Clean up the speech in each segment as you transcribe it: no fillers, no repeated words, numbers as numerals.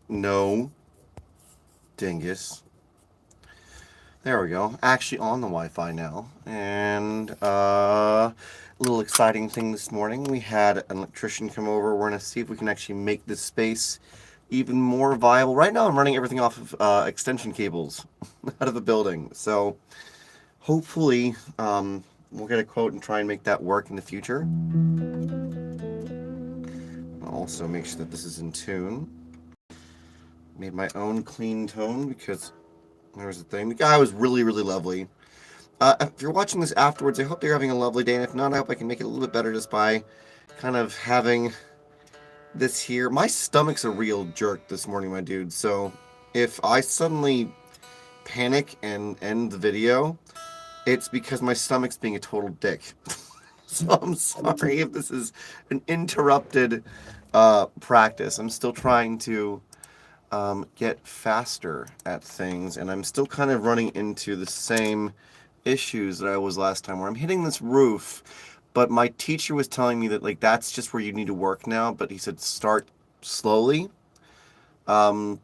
No. Dingus. There we go. Actually on the Wi-Fi now. And a little exciting thing this morning. We had an electrician come over. We're going to see if we can actually make this space even more viable. Right now I'm running everything off of extension cables out of the building. So hopefully we'll get a quote and try and make that work in the future. I'll also make sure that this is in tune. Made my own clean tone because there's the thing. The guy was really, really lovely. If you're watching this afterwards, I hope you're having a lovely day. And if not, I hope I can make it a little bit better just by kind of having this here. My stomach's a real jerk this morning, my dude. So if I suddenly panic and end the video, it's because my stomach's being a total dick. So I'm sorry if this is an interrupted practice. I'm still trying to get faster at things, and I'm still kind of running into the same issues that I was last time, where I'm hitting this roof, but my teacher was telling me that like that's just where you need to work now, but he said start slowly to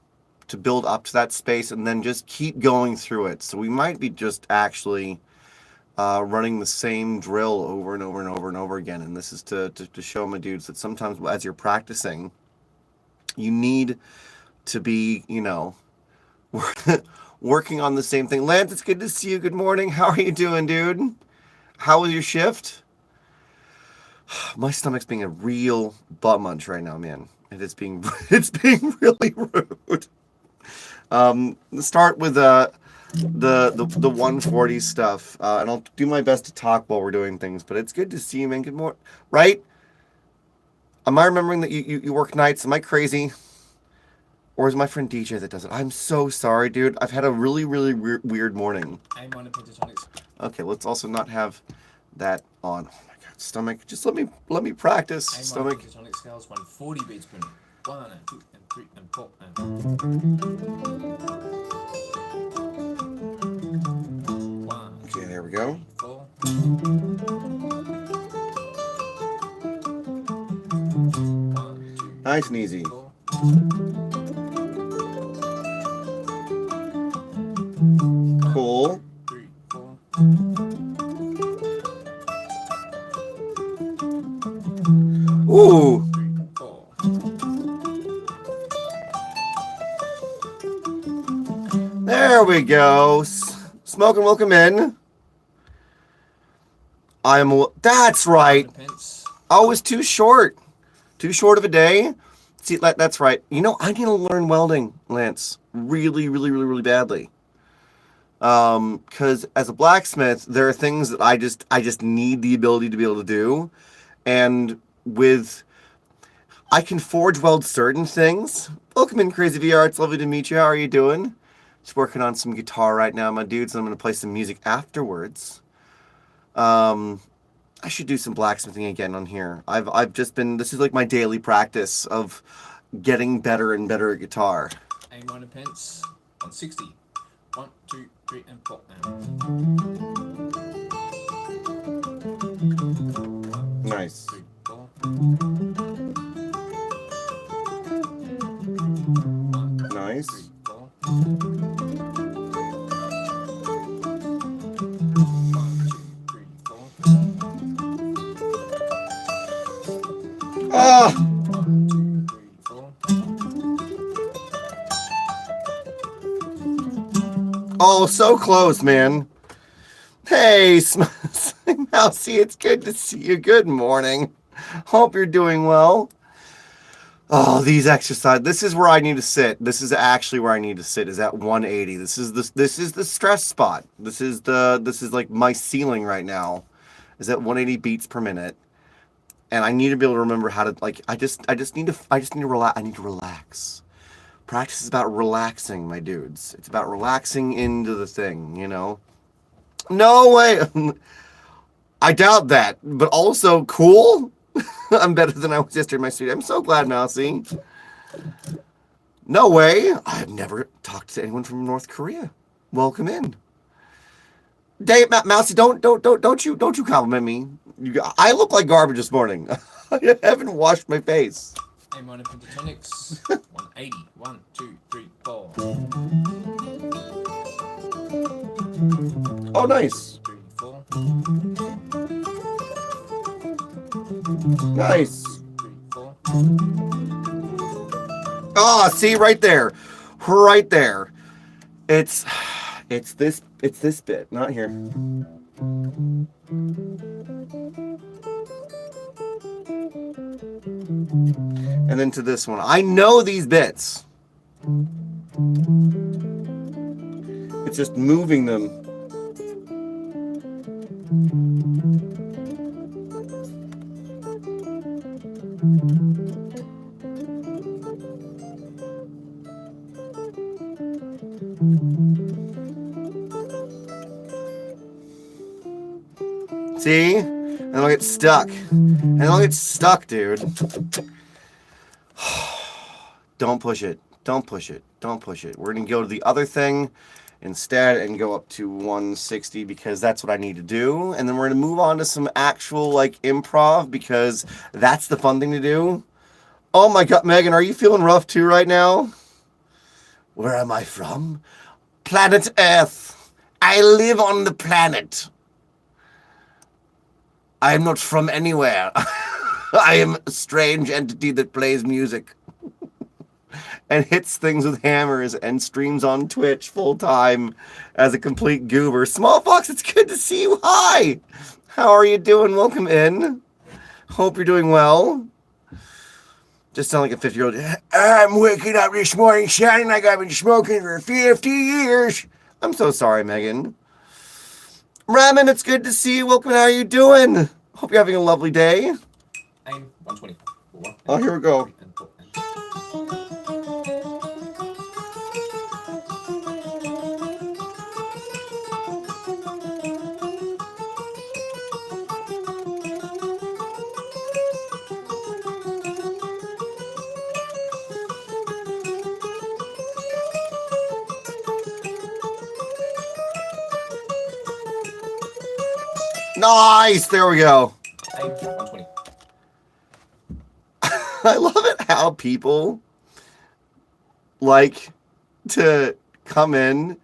build up to that space and then just keep going through it. So we might be just actually running the same drill over and over and over and over again, and this is to show my dudes that sometimes as you're practicing, you need to be, working on the same thing. Lance, it's good to see you. Good morning. How are you doing, dude? How was your shift? My stomach's being a real butt munch right now, man. And it's being really rude. Let's start with the 140 stuff, and I'll do my best to talk while we're doing things. But it's good to see you, man. Good morning. Right? Am I remembering that you work nights? Am I crazy? Or is my friend DJ that does it? I'm so sorry, dude. I've had a really, really weird morning. I'm on a pentatonics. Okay, let's also not have that on. Oh my god, stomach. Just let me practice. I'm Stomach. on pentatonic scales, 140 beats per minute. 1 and 2 and 3 and 4 and 1. Okay, there we go. 4. Nice and easy. 4. Cool. 3, 4. Ooh. 3, 4. There we go. Smoke and welcome in. That's right. I was too short. Too short of a day. See, that's right. I need to learn welding, Lance. Really, really, really, really badly. Because as a blacksmith, there are things that I just need the ability to be able to do. And I can forge weld certain things. Welcome in, Crazy VR. It's lovely to meet you. How are you doing? Just working on some guitar right now, my dudes, and I'm going to play some music afterwards. I should do some blacksmithing again on here. I've just been, this is like my daily practice of getting better and better at guitar. Aim on a pence, 160. 1, 2, 3 and 4 and Nice. 3, 4. 1, Nice. 3, 4. 1, 2, 3, 4. Ah! 1, 2, 3, 4. Oh, so close, man. Hey, Mousy, it's good to see you. Good morning. Hope you're doing well. Oh, these exercises. This is where I need to sit. This is actually where I need to sit. Is at 180. This is the stress spot. This is like my ceiling right now. Is at 180 beats per minute. And I need to be able to remember how to I just need to relax. I need to relax. Practice is about relaxing, my dudes. It's about relaxing into the thing, No way. I doubt that, but also cool. I'm better than I was yesterday in my studio. I'm so glad, Mousy. No way. I've never talked to anyone from North Korea. Welcome in. Dave, Mousy, don't you compliment me. I look like garbage this morning. I haven't washed my face. A minor pentatonics. 180. 1, 2, 3, 4. Oh, nice. 3, 4. Nice. 3, 4. Oh, see right there. Right there. It's this bit, not here. And then to this one. I know these bits. It's just moving them. See? And I'll get stuck. And I'll get stuck, dude. Don't push it. Don't push it. Don't push it. We're going to go to the other thing instead and go up to 160 because that's what I need to do. And then we're going to move on to some actual, like, improv because that's the fun thing to do. Oh my God, Megan, are you feeling rough too right now? Where am I from? Planet Earth. I live on the planet. I am not from anywhere. I am a strange entity that plays music and hits things with hammers and streams on Twitch full time as a complete goober. Small Fox, it's good to see you. Hi. How are you doing? Welcome in. Hope you're doing well. Just sound like a 50-year-old. I'm waking up this morning sounding like I've been smoking for 50 years. I'm so sorry, Megan. Ramen, it's good to see you. Welcome. How are you doing? Hope you're having a lovely day. Aim 120. 4, Oh, here we go. and 4, and Nice. There we go. Aim 120. I love it how people like to come in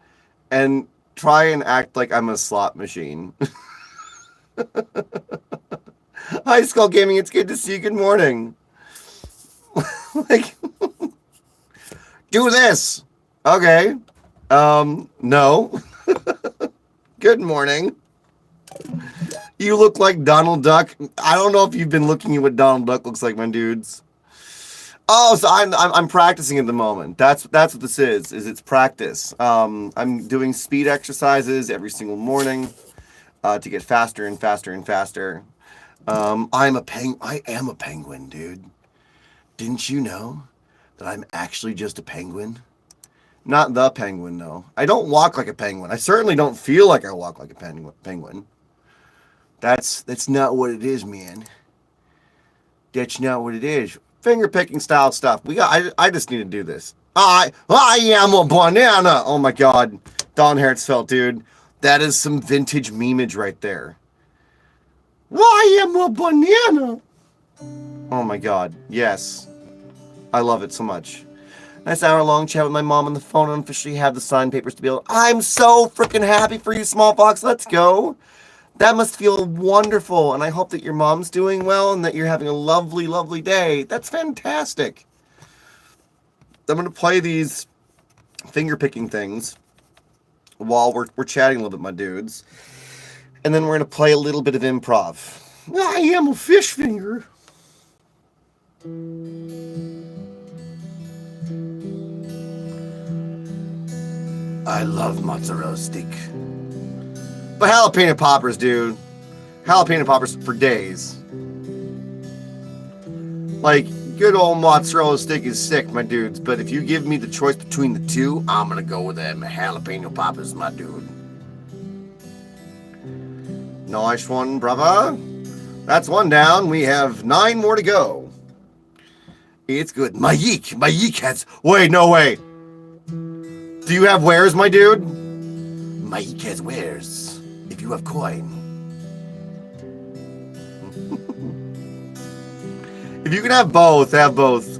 and try and act like I'm a slot machine. Hi, Skull Gaming. It's good to see you. Good morning. Like, do this. Okay. No. Good morning. You look like Donald Duck. I don't know if you've been looking at what Donald Duck looks like, my dudes. Oh, so I'm practicing at the moment. That's what this is it's practice. I'm doing speed exercises every single morning to get faster and faster and faster. I am a penguin, dude. Didn't you know that I'm actually just a penguin? Not the penguin, though. I don't walk like a penguin. I certainly don't feel like I walk like a penguin. That's not what it is, man. That's not what it is. Finger picking style stuff. I just need to do this. I am a banana. Oh my God, Don Hertzfeld, dude, that is some vintage memeage right there. I am a banana. Oh my God, yes, I love it so much. Nice hour-long chat with my mom on the phone and officially have the signed papers to be able. I'm so freaking happy for you, Small Fox. Let's go. That must feel wonderful, and I hope that your mom's doing well and that you're having a lovely, lovely day. That's fantastic. I'm going to play these finger-picking things while we're chatting a little bit, my dudes. And then we're going to play a little bit of improv. I am a fish finger. I love mozzarella stick. But jalapeno poppers, dude. Jalapeno poppers for days. Like, good old mozzarella stick is sick, my dudes. But if you give me the choice between the two, I'm gonna go with them jalapeno poppers, my dude. Nice one, brother. That's one down. We have 9 more to go. It's good. My yeek has... Wait, no way. Do you have wares, my dude? My yeek has wares. If you have coin. If you can have both, have both.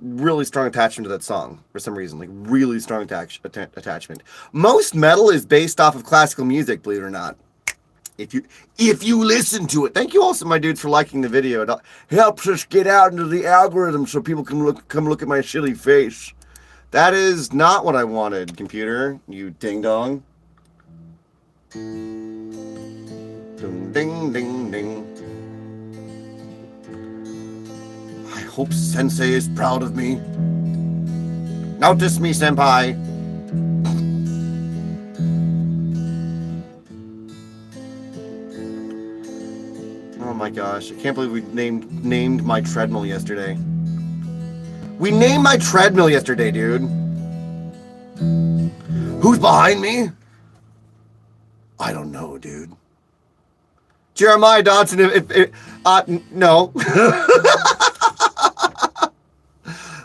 really strong attachment to that song for some reason. Like really strong attachment. Most metal is based off of classical music, believe it or not. If you listen to it, thank you also, my dudes, for liking the video. It helps us get out into the algorithm so people can come look at my silly face. That is not what I wanted, computer. You ding dong. Ding ding ding ding. I hope Sensei is proud of me. Notice me, senpai. Oh my gosh, I can't believe we named my treadmill yesterday. We named my treadmill yesterday, dude. Who's behind me? I don't know, dude. Jeremiah Dodson, no.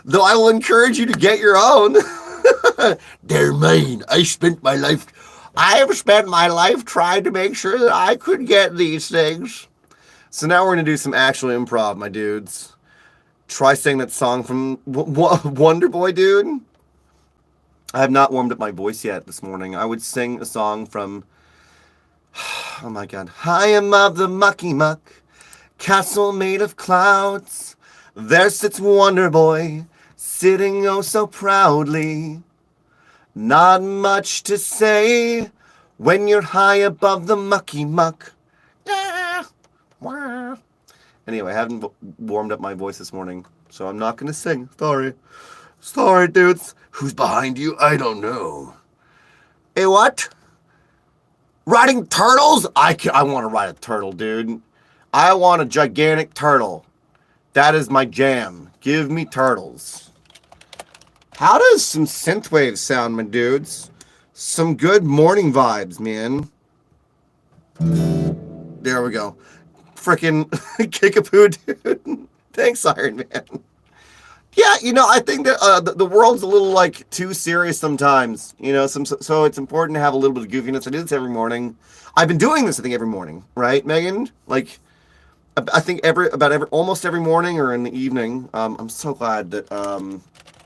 Though I will encourage you to get your own. They're mine. I have spent my life trying to make sure that I could get these things. So now we're going to do some actual improv, my dudes. Try saying that song from Wonder Boy, dude. I have not warmed up my voice yet this morning. I would sing a song from, oh my God. I am of the mucky muck, castle made of clouds. There sits Wonder Boy, sitting oh so proudly. Not much to say when you're high above the mucky muck. Anyway, I haven't warmed up my voice this morning, so I'm not going to sing. Sorry, dudes. Who's behind you? I don't know. Hey, what? Riding turtles? I want to ride a turtle, dude. I want a gigantic turtle. That is my jam. Give me turtles. How does some synthwave sound, my dudes? Some good morning vibes, man. There we go. Frickin' Kickapoo, dude. Thanks, Iron Man. Yeah, I think that the world's a little, like, too serious sometimes. So it's important to have a little bit of goofiness. I do this every morning. I've been doing this, I think, every morning. Right, Megan? Like, I think almost every morning or in the evening. I'm so glad that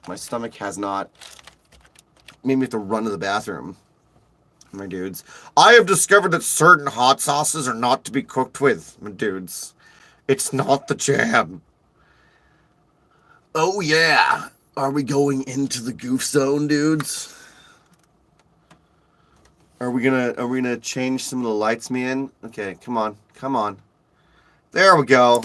my stomach has not made me have to run to the bathroom. My dudes. I have discovered that certain hot sauces are not to be cooked with, my dudes. It's not the jam. Oh yeah. Are we going into the goof zone, dudes? Are we gonna change some of the lights, man? Okay, come on. There we go.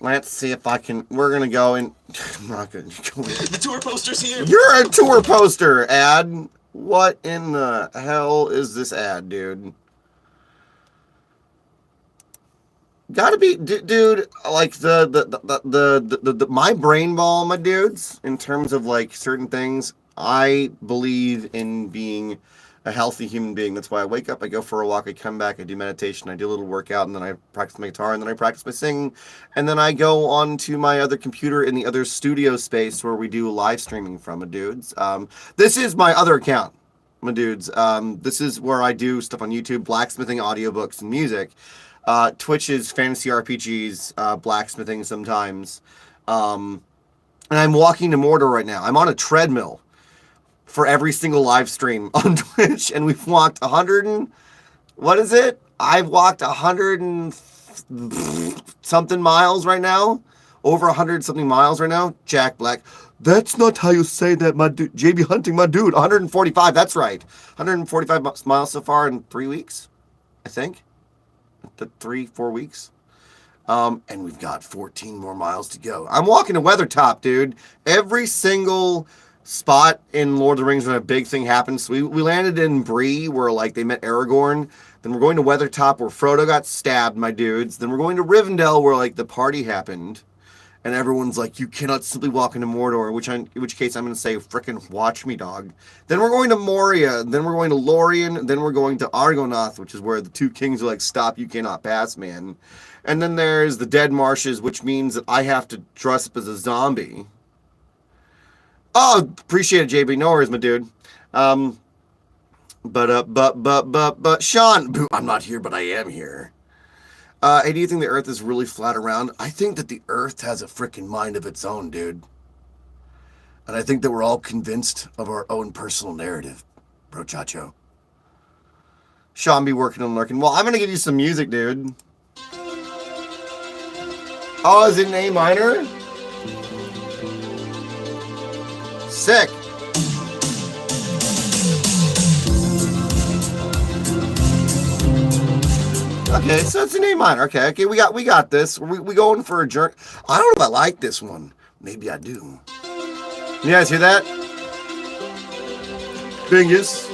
Let's see if I can. We're gonna go in. I'm not gonna go in. The tour poster's here. You're a tour poster ad. What in the hell is this ad, dude? Gotta be, dude. Like the my brain ball, my dudes. In terms of like certain things, I believe in being a healthy human being. That's why I wake up, I go for a walk, I come back, I do meditation, I do a little workout, and then I practice my guitar, and then I practice my singing, and then I go on to my other computer in the other studio space where we do live streaming from, my dudes. This is my other account, my dudes. This is where I do stuff on YouTube, blacksmithing, audiobooks, and music. Twitch is fantasy RPGs, blacksmithing sometimes. And I'm walking to Mordor right now. I'm on a treadmill for every single live stream on Twitch, and we've walked 100 and what is it? I've walked 100 and something miles right now, over 100 something miles right now. Jack Black, that's not how you say that, my dude. JB Hunting, my dude. 145. That's right. 145 miles so far in 3 weeks, I think. 3-4 weeks. And we've got 14 more miles to go. I'm walking to Weathertop, dude. Every single spot in Lord of the Rings when a big thing happens. We landed in Bree where like they met Aragorn. Then we're going to Weathertop where Frodo got stabbed, my dudes. Then we're going to Rivendell where like the party happened. And everyone's like, you cannot simply walk into Mordor, in which case I'm going to say, frickin' watch me, dog. Then we're going to Moria. Then we're going to Lorien. Then we're going to Argonath, which is where the two kings are like, stop, you cannot pass, man. And then there's the Dead Marshes, which means that I have to dress up as a zombie. Oh, appreciate it, JB. No worries, my dude. But Sean, I'm not here, but I am here. Hey, do you think the Earth is really flat around? I think that the Earth has a freaking mind of its own, dude. And I think that we're all convinced of our own personal narrative, bro chacho. Sean be working and lurking. Well, I'm going to give you some music, dude. Oh, is it in A minor? Sick. Okay, so it's an A minor. Okay, we got this. We going for a journey. I don't know if I like this one. Maybe I do. You guys hear that? Bingus.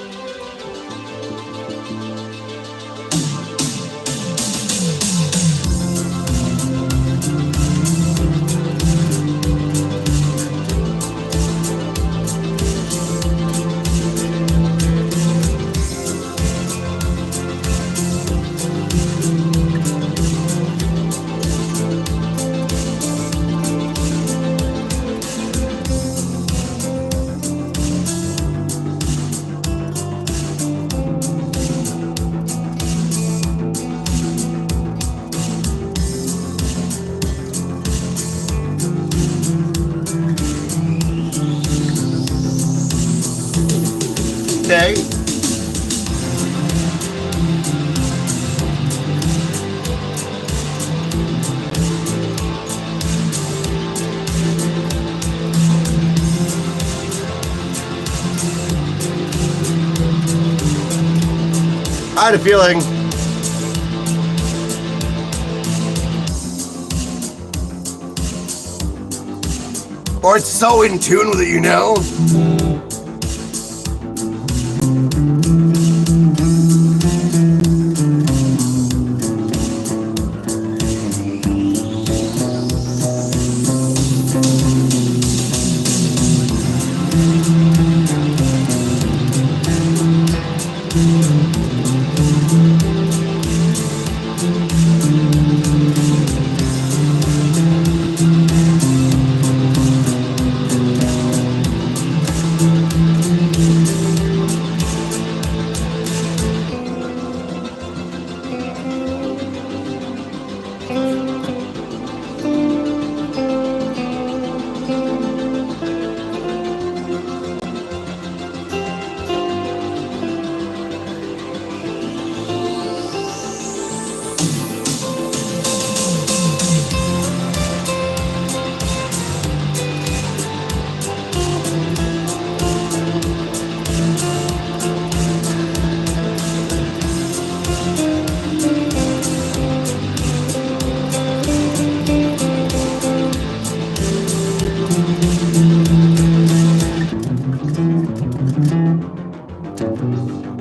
Okay. I had a feeling. Or it's so in tune with it, you know?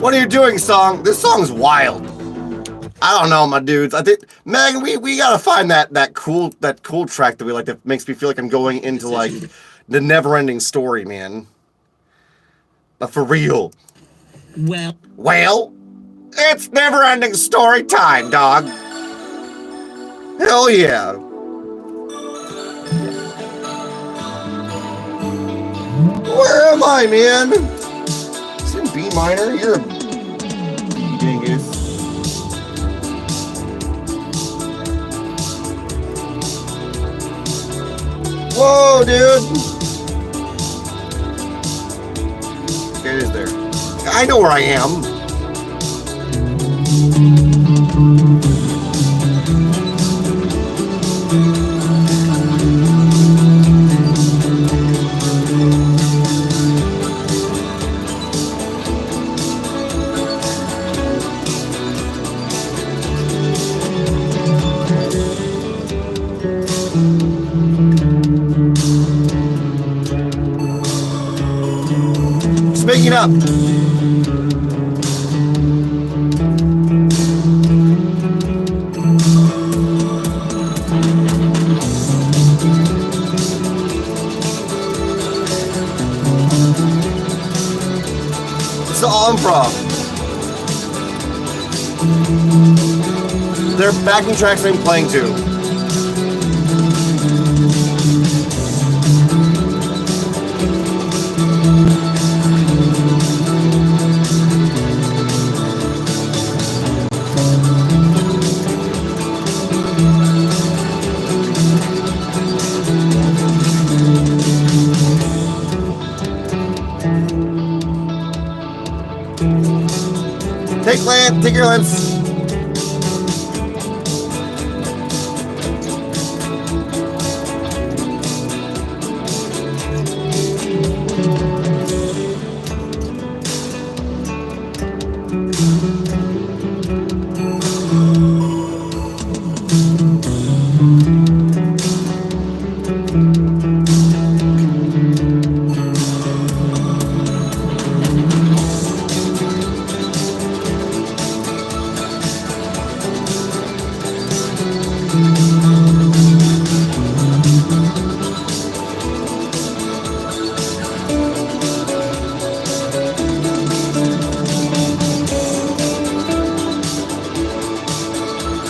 What are you doing, song? This song's wild. I don't know, my dudes. I think Megan, we gotta find that cool track that we like that makes me feel like I'm going into like the never-ending story, man. But for real. Well, it's never-ending story time, dog. Hell yeah. Where am I, man? It's in B minor. You're a dingus. Whoa, dude. It is there. I know where I am. Speaking up. It's all improv. Their backing tracks I'm playing to. Take your lens.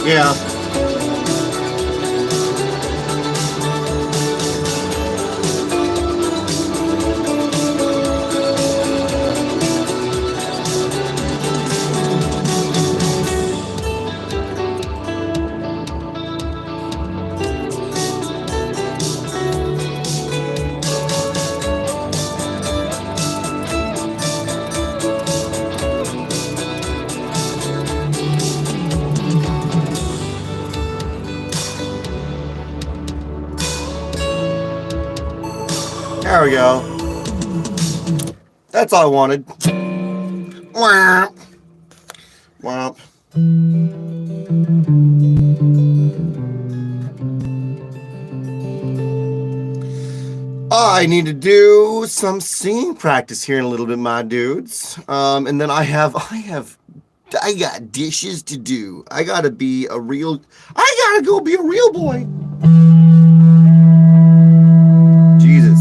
Yeah. There we go. That's all I wanted. Womp. Womp. I need to do some singing practice here in a little bit, my dudes. And then I got dishes to do. I gotta go be a real boy. Jesus.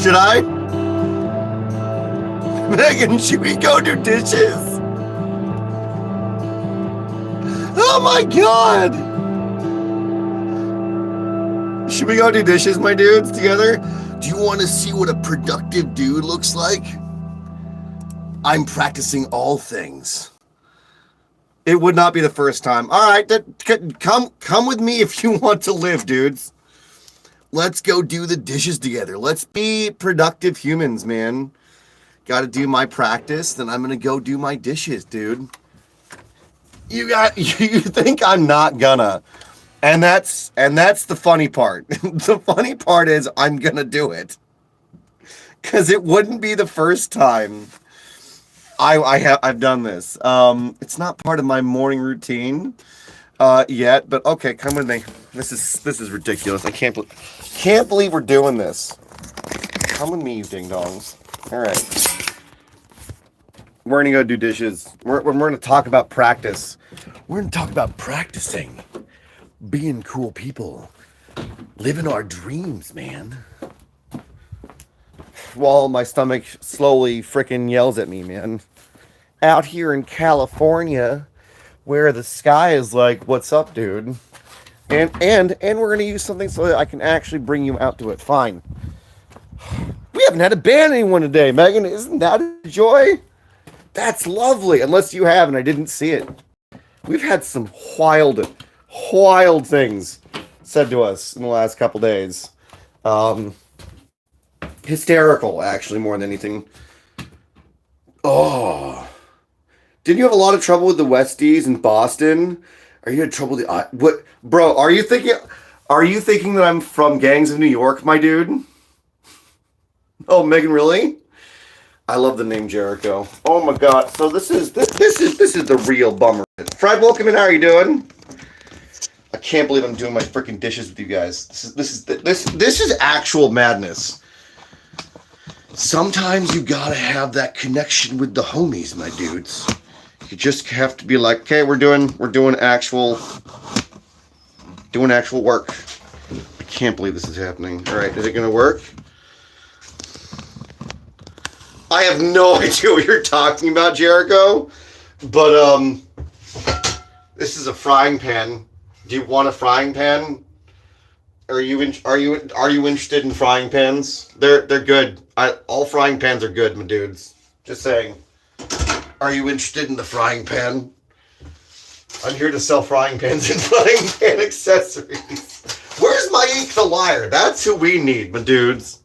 Should I? Megan, should we go do dishes? Oh my God! Should we go do dishes, my dudes, together? Do you want to see what a productive dude looks like? I'm practicing all things. It would not be the first time. All right, come with me if you want to live, dudes. Let's go do the dishes together. Let's be productive humans, man. Got to do my practice, then I'm gonna go do my dishes, dude. You think I'm not gonna? And that's the funny part. The funny part is I'm gonna do it, because it wouldn't be the first time I've done this. It's not part of my morning routine yet, but okay, come with me. This is ridiculous. I can't believe we're doing this. Come with me, you ding dongs. All right. We're gonna go do dishes. We're gonna talk about practice. We're gonna talk about practicing, being cool people, living our dreams, man. While my stomach slowly frickin' yells at me, man. Out here in California, where the sky is like, "What's up, dude?" And we're gonna use something so that I can actually bring you out to it. Fine. We haven't had to ban anyone today, Megan. Isn't that a joy? That's lovely. Unless you have and I didn't see it. We've had some wild things said to us in the last couple days. Hysterical, actually, more than anything. Oh. Didn't you have a lot of trouble with the Westies in Boston? Are you in trouble with the... What? Bro, are you thinking that I'm from Gangs of New York, my dude? Oh, Megan, really? I love the name Jericho. Oh my God! So this is the real bummer. Fred, welcome in. How are you doing? I can't believe I'm doing my freaking dishes with you guys. This is actual madness. Sometimes you gotta have that connection with the homies, my dudes. You just have to be like, okay, we're doing actual work. I can't believe this is happening. All right, is it gonna work? I have no idea what you're talking about, Jericho. But this is a frying pan. Do you want a frying pan? Are you interested in frying pans? They're good. All frying pans are good, my dudes. Just saying. Are you interested in the frying pan? I'm here to sell frying pans and frying pan accessories. Where's Mike the Liar? That's who we need, my dudes.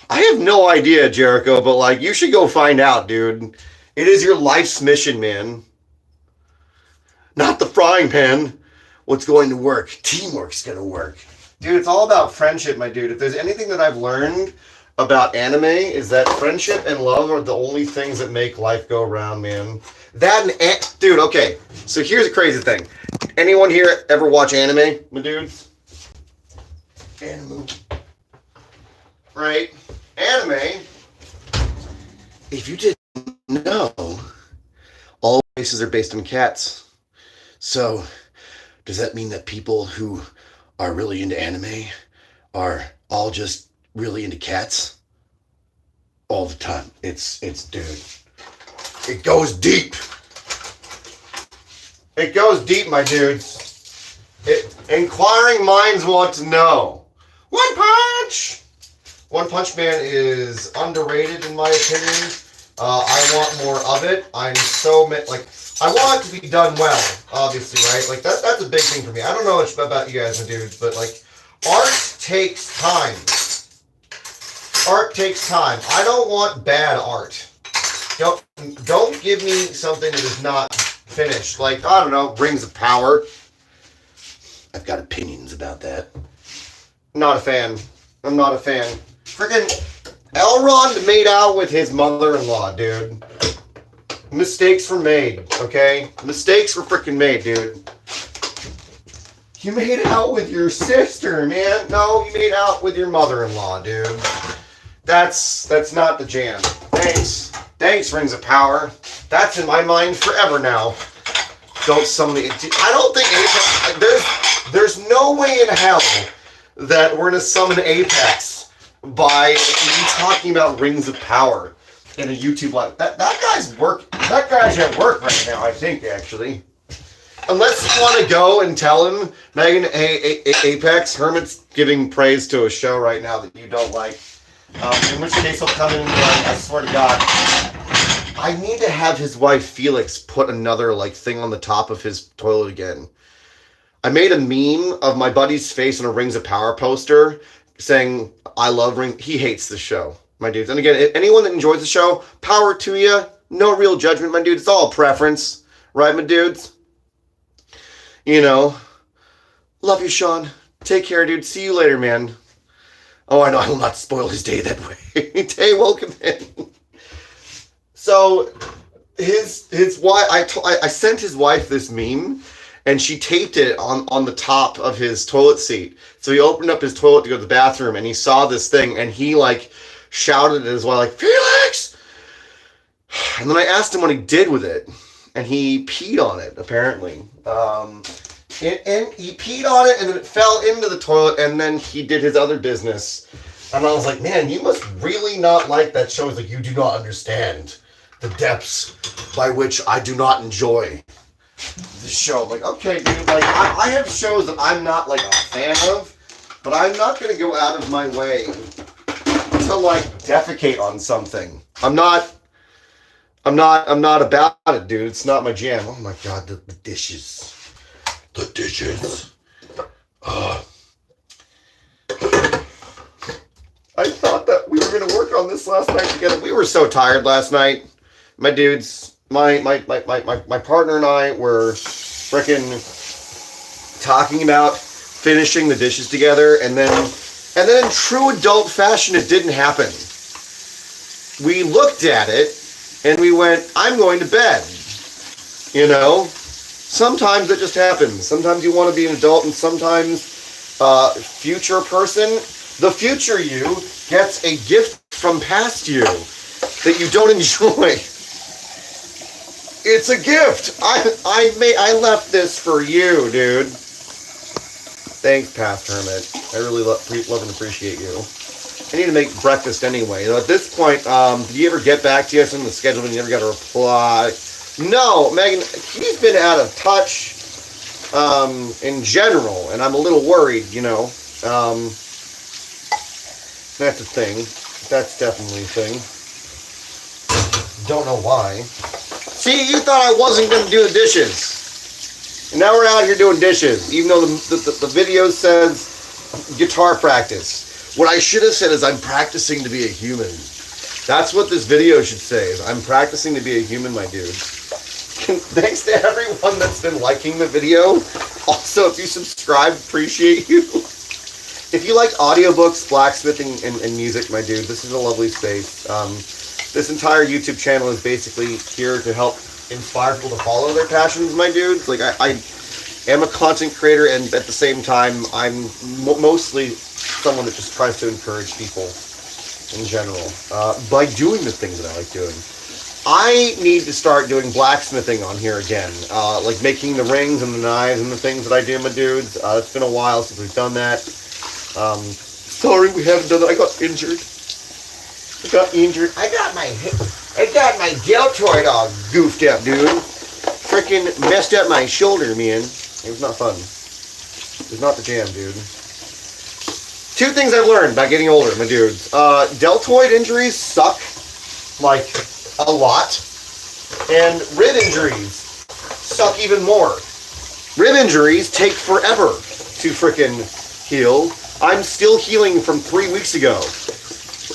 I have no idea, Jericho, but like you should go find out, dude. It is your life's mission, man. Not the frying pan. What's going to work? Teamwork's gonna work. Dude, it's all about friendship, my dude. If there's anything that I've learned about anime, is that friendship and love are the only things that make life go around, man. That and dude, okay. So here's a crazy thing. Anyone here ever watch anime, my dudes? Anime. Right? Anime. If you didn't know, all races are based on cats. So does that mean that people who are really into anime are all just really into cats? All the time. It's dude. It goes deep. It goes deep, my dudes. Inquiring minds want to know. One Punch! One Punch Man is underrated in my opinion. I want more of it. I'm so I want it to be done well, obviously, right? Like that's a big thing for me. I don't know much about you guys, my dudes, but like art takes time. Art takes time. I don't want bad art. Don't give me something that is not finished. Like, I don't know, Rings of Power. I've got opinions about that. Not a fan. I'm not a fan. Freaking Elrond made out with his mother-in-law, dude. Mistakes were made, okay? Mistakes were freaking made, dude. You made out with your sister, man. No, you made out with your mother-in-law, dude. That's not the jam. Thanks, Rings of Power. That's in my mind forever now. Don't summon me. I don't think Apex. There's no way in hell that we're gonna summon Apex by me talking about Rings of Power in a YouTube live. That guy's work. That guy's at work right now. I think actually. Unless you want to go and tell him, Megan, hey, Apex, Hermit's giving praise to a show right now that you don't like. In which case he'll come in and be like, I swear to God, I need to have his wife Felix put another thing on the top of his toilet again. I made a meme of my buddy's face on a Rings of Power poster saying, I love Rings. He hates the show, my dudes. And again, anyone that enjoys the show, power to you. No real judgment, my dudes. It's all preference. Right, my dudes? You know. Love you, Sean. Take care, dude. See you later, man. Oh, I know. I will not spoil his day that way. Tay, welcome in. So, his wife, I sent his wife this meme, and she taped it on the top of his toilet seat. So he opened up his toilet to go to the bathroom, and he saw this thing, and he shouted at his wife Felix! And then I asked him what he did with it, and he peed on it, apparently. And he peed on it, and then it fell into the toilet, and then he did his other business. And I was like, man, you must really not like that show. It's like, you do not understand the depths by which I do not enjoy the show. Like, okay, dude, I have shows that I'm not a fan of, but I'm not going to go out of my way to defecate on something. I'm not about it, dude. It's not my jam. Oh my God, the dishes. The dishes. I thought that we were going to work on this last night together. We were so tired last night. My dudes, my partner and I were frickin' talking about finishing the dishes together, and then in true adult fashion, it didn't happen. We looked at it, and we went, I'm going to bed. You know? Sometimes it just happens. Sometimes you want to be an adult, and sometimes future person, the future you gets a gift from past you that you don't enjoy. It's a gift. I left this for you, dude. Thanks, past Hermit. I really love and appreciate you. I need to make breakfast anyway. You know, at this point, did you ever get back to us on the schedule and you never got a reply? No, Megan, he's been out of touch in general, and I'm a little worried, you know. That's a thing. That's definitely a thing. Don't know why. See, you thought I wasn't going to do the dishes. And now we're out here doing dishes, even though the video says guitar practice. What I should have said is I'm practicing to be a human. That's what this video should say, is I'm practicing to be a human, my dude. Thanks to everyone that's been liking the video. Also, if you subscribe, appreciate you. If you like audiobooks, blacksmithing, and music, my dude, this is a lovely space. This entire YouTube channel is basically here to help inspire people to follow their passions, my dudes. Like, I am a content creator, and at the same time, I'm mostly someone that just tries to encourage people in general by doing the things that I like doing. I need to start doing blacksmithing on here again, like making the rings and the knives and the things that I do, my dudes. It's been a while since we've done that. Sorry we haven't done that. I got injured. I got my deltoid all goofed up, dude. Freaking messed up my shoulder, man. It was not fun. It was not the jam, dude. Two things I've learned by getting older, my dudes. Deltoid injuries suck, like, a lot. And rib injuries suck even more. Rib injuries take forever to frickin' heal. I'm still healing from 3 weeks ago.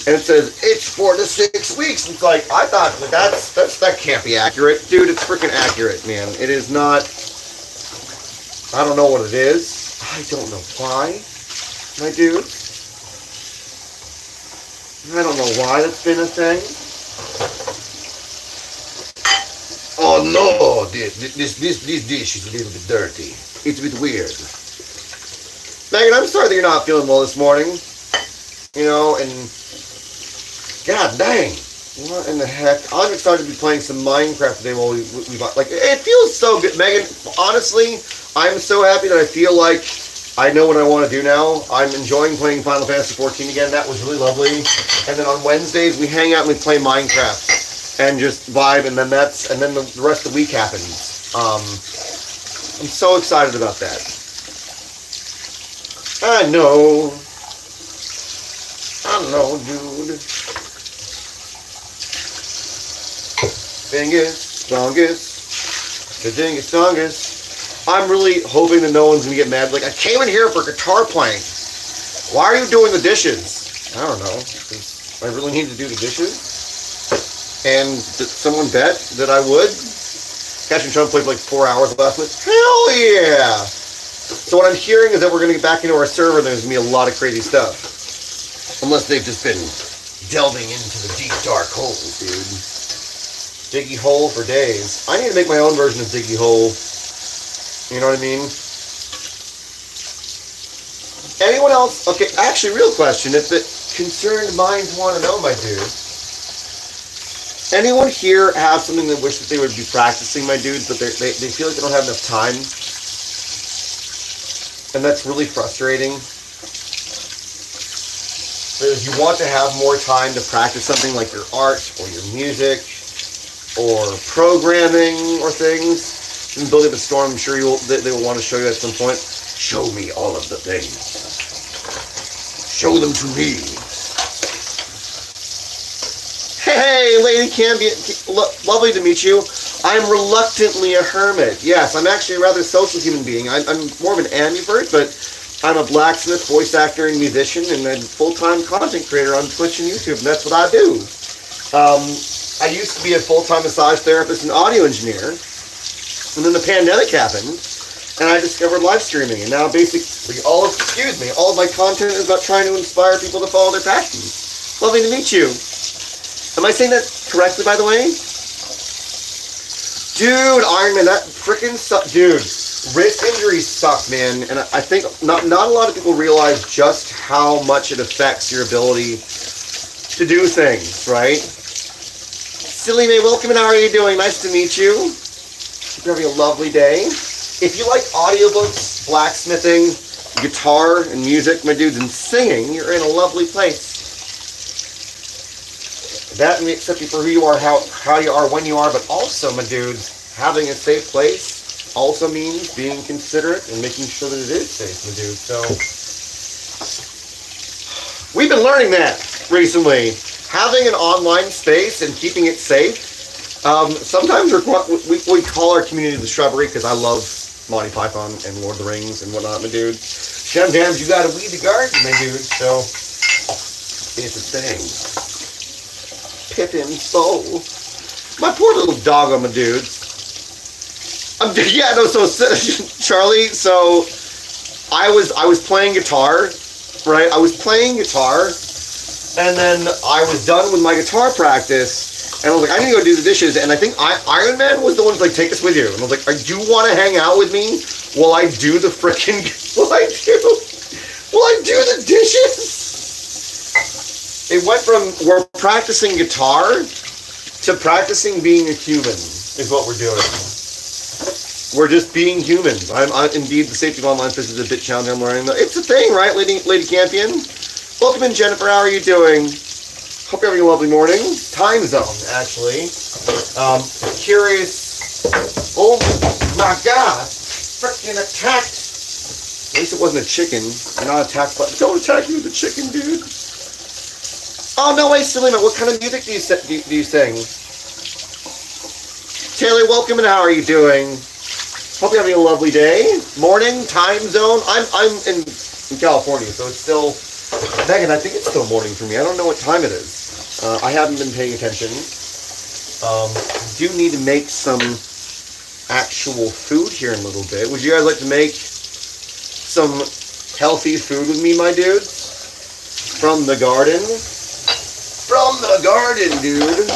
And it says, it's 4 to 6 weeks. It's like, I thought, that can't be accurate. Dude, it's freaking accurate, man. It is not, I don't know what it is. I don't know why, my dude. I don't know why that's been a thing. Oh no, this dish is a little bit dirty. It's a bit weird. Megan, I'm sorry that you're not feeling well this morning. You know, and god dang, what in the heck? I'm excited to be playing some Minecraft today while we like, it feels so good. Megan, honestly, I'm so happy that I feel like I know what I want to do now. I'm enjoying playing Final Fantasy 14 again. That was really lovely. And then on Wednesdays, we hang out and we play Minecraft and just vibe, and then the rest of the week happens. I'm so excited about that. I know, dude. Strongest. I'm really hoping that no one's gonna get mad. Like, I came in here for guitar playing. Why are you doing the dishes? I don't know. 'Cause I really need to do the dishes. And did someone bet that I would? Catch and Chum played for like 4 hours last night. Hell yeah! So what I'm hearing is that we're gonna get back into our server and there's gonna be a lot of crazy stuff. Unless they've just been delving into the deep dark holes, dude. Diggy hole for days. I need to make my own version of Diggy Hole. You know what I mean? Anyone else? Okay, actually, real question. If the concerned minds want to know, my dude. Anyone here have something they wish that they would be practicing, my dudes, but they feel like they don't have enough time? And that's really frustrating. If you want to have more time to practice something like your art or your music or programming or things, in Building the Storm, I'm sure they will want to show you at some point. Show me all of the things. Show them to me. Hey, Lady Cambia, lovely to meet you. I'm reluctantly a hermit. Yes, I'm actually a rather social human being. I'm more of an ambivert, but I'm a blacksmith, voice actor, and musician, and a full-time content creator on Twitch and YouTube, and that's what I do. I used to be a full-time massage therapist and audio engineer, and then the pandemic happened, and I discovered live streaming, and now basically all of my content is about trying to inspire people to follow their passions. Lovely to meet you. Am I saying that correctly, by the way? Dude, Iron Man, that freaking sucks. Dude, wrist injuries suck, man. And I think not a lot of people realize just how much it affects your ability to do things, right? Silly May, welcome, and how are you doing? Nice to meet you. Hope you're having a lovely day. If you like audiobooks, blacksmithing, guitar, and music, my dudes, and singing, you're in a lovely place. That may accept you for who you are, how you are, when you are, but also, my dudes, having a safe place also means being considerate and making sure that it is safe, my dude. So we've been learning that recently. Having an online space and keeping it safe. Sometimes we call our community the shrubbery because I love Monty Python and Lord of the Rings and whatnot, my dude. Sometimes you gotta weed the garden, my dude. So it's a thing. Pippin soul. My poor little doggo, my dude. Yeah, no, so Charlie, so I was playing guitar, right? I was playing guitar, and then I was done with my guitar practice, and I was like, I need to go do the dishes, and I think Iron Man was the one to like take us with you, and I was like, do you want to hang out with me while I do the frickin' while I do the dishes? It went from we're practicing guitar to practicing being a human is what we're doing. We're just being humans. I'm indeed the safety of online business is a bit challenging. I'm learning. It's a thing, right, Lady Campion? Welcome in, Jennifer. How are you doing? Hope you're having a lovely morning. Time zone, actually. Curious. Oh my God! Freaking attacked. At least it wasn't a chicken. You're not attacked, but don't attack you with a chicken, dude. Oh no, wait, silly man. What kind of music do you sing? Taylor, welcome, and how are you doing? Hope you're having a lovely day. Morning, time zone. I'm in California, so it's still, Megan, I think it's still morning for me. I don't know what time it is. I haven't been paying attention. Do need to make some actual food here in a little bit. Would you guys like to make some healthy food with me, my dudes? From the garden? From the garden, dude.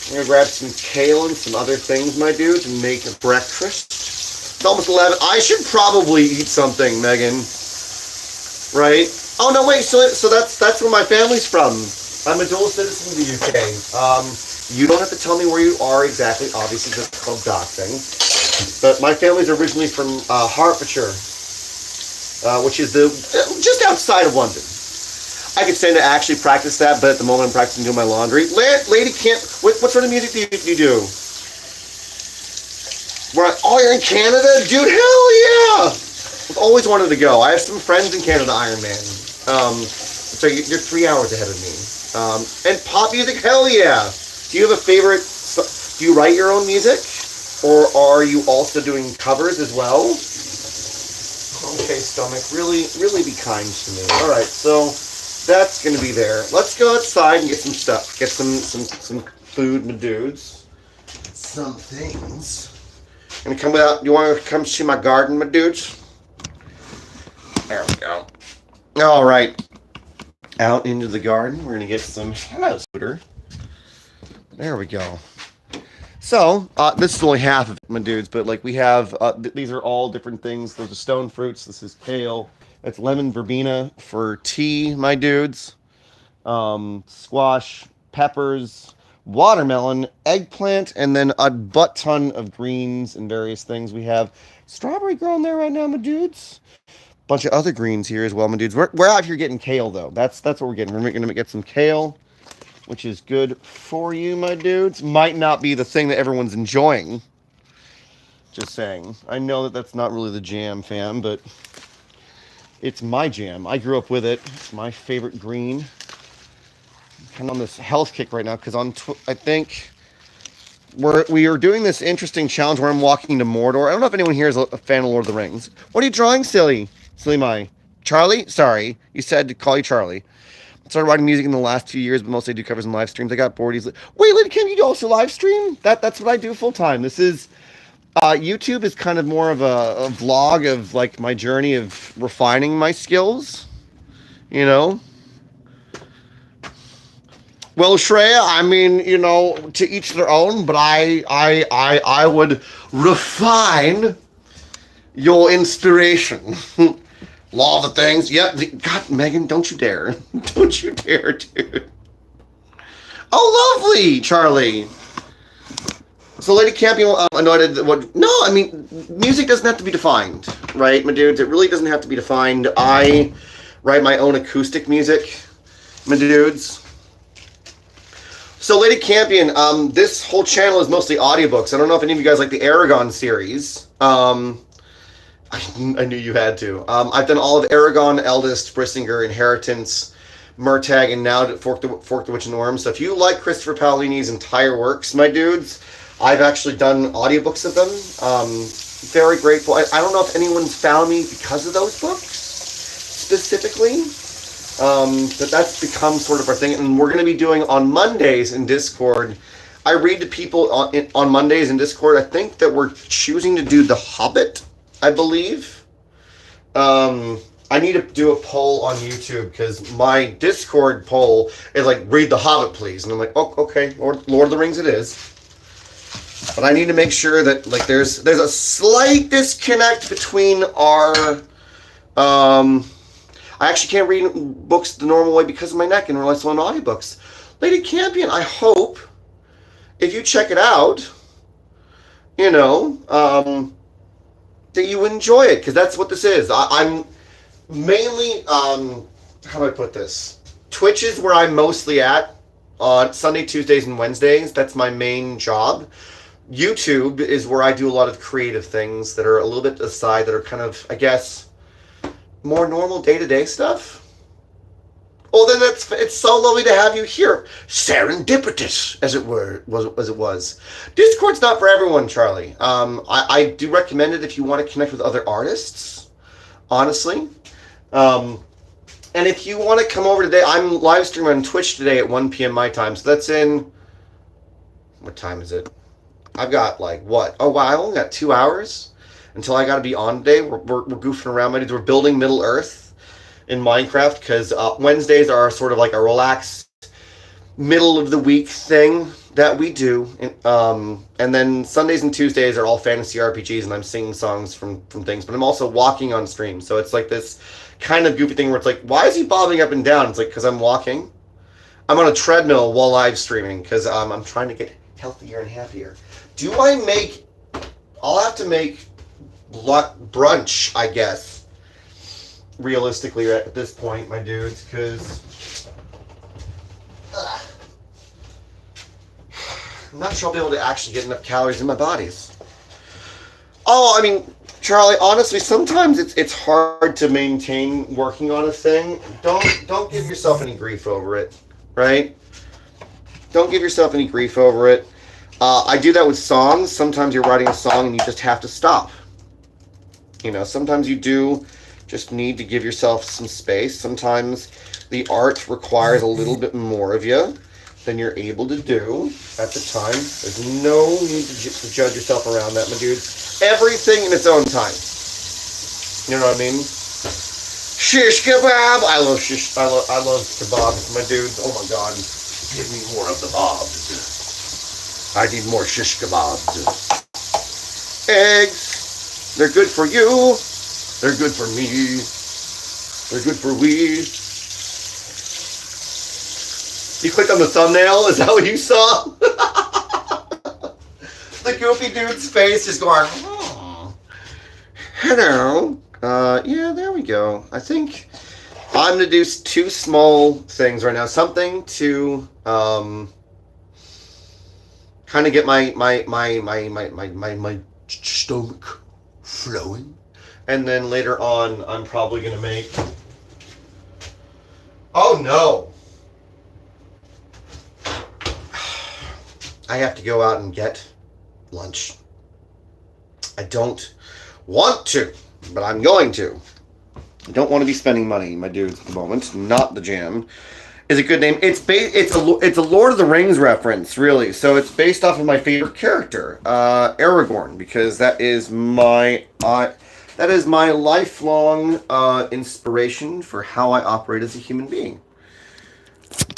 I'm gonna grab some kale and some other things, my dudes, and make a breakfast. It's almost 11. I should probably eat something, Megan. Right? Oh no, wait. So that's where my family's from. I'm a dual citizen of the UK. You don't have to tell me where you are exactly. Obviously, that's called doxing. But my family's originally from Hertfordshire, which is just outside of London. I could stand to actually practice that, but at the moment I'm practicing doing my laundry. Lady can't. What sort of music do you do? Oh, you're in Canada? Dude, hell yeah! I've always wanted to go. I have some friends in Canada, Iron Man. So you're 3 hours ahead of me. And pop music, hell yeah! Do you have a favorite? Do you write your own music? Or are you also doing covers as well? Okay, stomach, really be kind to me. Alright, so that's gonna be there. Let's go outside and get some stuff. Get some food, my dudes. Some things. Gonna come out. You wanna come see my garden, my dudes? There we go. Alright. Out into the garden. We're gonna get some scooter. There we go. So, this is only half of it, my dudes, but like we have, these are all different things. Those are stone fruits. This is kale. That's lemon verbena for tea, my dudes. Squash, peppers, watermelon, eggplant, and then a butt ton of greens and various things. We have strawberry growing there right now, my dudes. Bunch of other greens here as well, my dudes. We're out here getting kale, though. That's what we're getting. We're going to get some kale, which is good for you, my dudes. Might not be the thing that everyone's enjoying. Just saying. I know that that's not really the jam, fam, but it's my jam. I grew up with it. It's my favorite green. I'm kind of on this health kick right now because I think we are doing this interesting challenge where I'm walking to Mordor. I don't know if anyone here is a fan of Lord of the Rings. What are you drawing, silly? Silly my. Charlie? Sorry. You said to call you Charlie. I started writing music in the last 2 years, but mostly I do covers and live streams. I got bored easily. Wait, Lady Kim, you also live stream? That's what I do full time. This is YouTube is kind of more of a vlog of like my journey of refining my skills. You know? Well, Shreya, I mean, you know, to each their own, but I would refine your inspiration. Law of the things. Yep. God, Megan, don't you dare. Don't you dare, dude. Oh, lovely, Charlie. So, Lady Campion anointed what? No, I mean, music doesn't have to be defined, right, my dudes? It really doesn't have to be defined. I write my own acoustic music, my dudes. So, Lady Campion, this whole channel is mostly audiobooks. I don't know if any of you guys like the Aragon series. I knew you had to. I've done all of Aragon, Eldest, Brissinger, Inheritance, Murtagh, and now Fork the Witch and the Worm. So if you like Christopher Paolini's entire works, my dudes, I've actually done audiobooks of them. Very grateful. I don't know if anyone's found me because of those books, specifically. But that's become sort of our thing. And we're going to be doing on Mondays in Discord. I read to people on Mondays in Discord. I think that we're choosing to do The Hobbit, I believe. I need to do a poll on YouTube because my Discord poll is like, read The Hobbit, please. And I'm like, oh, okay, Lord of the Rings it is. But I need to make sure that like there's a slight disconnect between our... I actually can't read books the normal way because of my neck and rely on audiobooks. Lady Campion, I hope, if you check it out, you know, that you enjoy it, because that's what this is. I'm mainly, how do I put this? Twitch is where I'm mostly at on Sunday, Tuesdays, and Wednesdays. That's my main job. YouTube is where I do a lot of creative things that are a little bit aside, that are kind of, I guess, more normal day-to-day stuff. Well, then it's so lovely to have you here. Serendipitous, as it was. Discord's not for everyone, Charlie. I do recommend it if you want to connect with other artists, honestly. And if you want to come over today, I'm live streaming on Twitch today at 1 p.m. my time. So that's in... What time is it? I've got like, what? Oh, wow, I only got 2 hours until I got to be on today. We're goofing around, my dudes. We're building Middle Earth in Minecraft because Wednesdays are sort of like a relaxed middle of the week thing that we do. And then Sundays and Tuesdays are all fantasy RPGs, and I'm singing songs from things. But I'm also walking on stream. So it's like this kind of goofy thing where it's like, why is he bobbing up and down? It's like, because I'm walking. I'm on a treadmill while live streaming because I'm trying to get healthier and happier. I'll have to make brunch, I guess, realistically at this point, my dudes, because I'm not sure I'll be able to actually get enough calories in my bodies. Oh, I mean, Charlie, honestly, sometimes it's hard to maintain working on a thing. Don't give yourself any grief over it, right? Don't give yourself any grief over it. I do that with songs. Sometimes you're writing a song and you just have to stop. You know, sometimes you do just need to give yourself some space. Sometimes the art requires a little bit more of you than you're able to do at the time. There's no need to judge yourself around that, my dudes. Everything in its own time. You know what I mean? Shish kebab. I love kebabs, my dudes. Oh my god. Give me more of the bobs. I need more shish kebabs. Eggs. They're good for you. They're good for me. They're good for we. You clicked on the thumbnail? Is that what you saw? The goofy dude's face just going, oh. Hello. Yeah, there we go. I think I'm going to do two small things right now. Something to kind of get my stomach flowing. And then later on, I'm probably going to make... Oh, no. I have to go out and get lunch. I don't want to, but I'm going to. I don't want to be spending money, my dudes, at the moment. Not the Jam is a good name. It's a Lord of the Rings reference, really. So it's based off of my favorite character, Aragorn, because that is my lifelong inspiration for how I operate as a human being.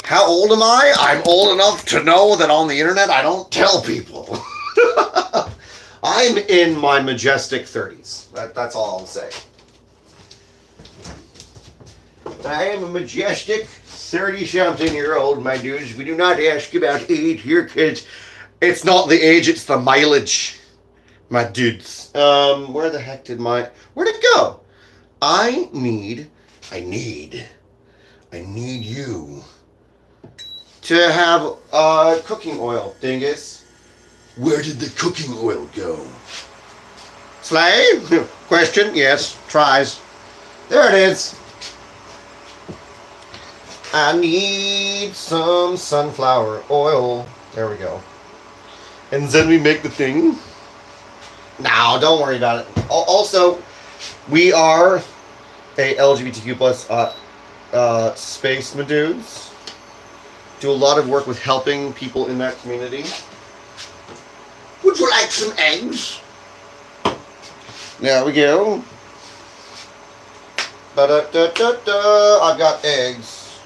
How old am I? I'm old enough to know that on the internet I don't tell people. I'm in my majestic 30s. That's all I'll say. I am a majestic 30-something-year-old, my dudes. We do not ask about age here, kids. It's not the age, it's the mileage, my dudes. Where the heck did where'd it go? I need you to have cooking oil, dingus. Where did the cooking oil go? Slay? Question? Yes. Tries. There it is. I need some sunflower oil. There we go. And then we make the thing. No, don't worry about it. Also, we are a LGBTQ plus space, my dudes. Do a lot of work with helping people in that community. Would you like some eggs? There we go. Ba-da-da-da-da. I've got eggs.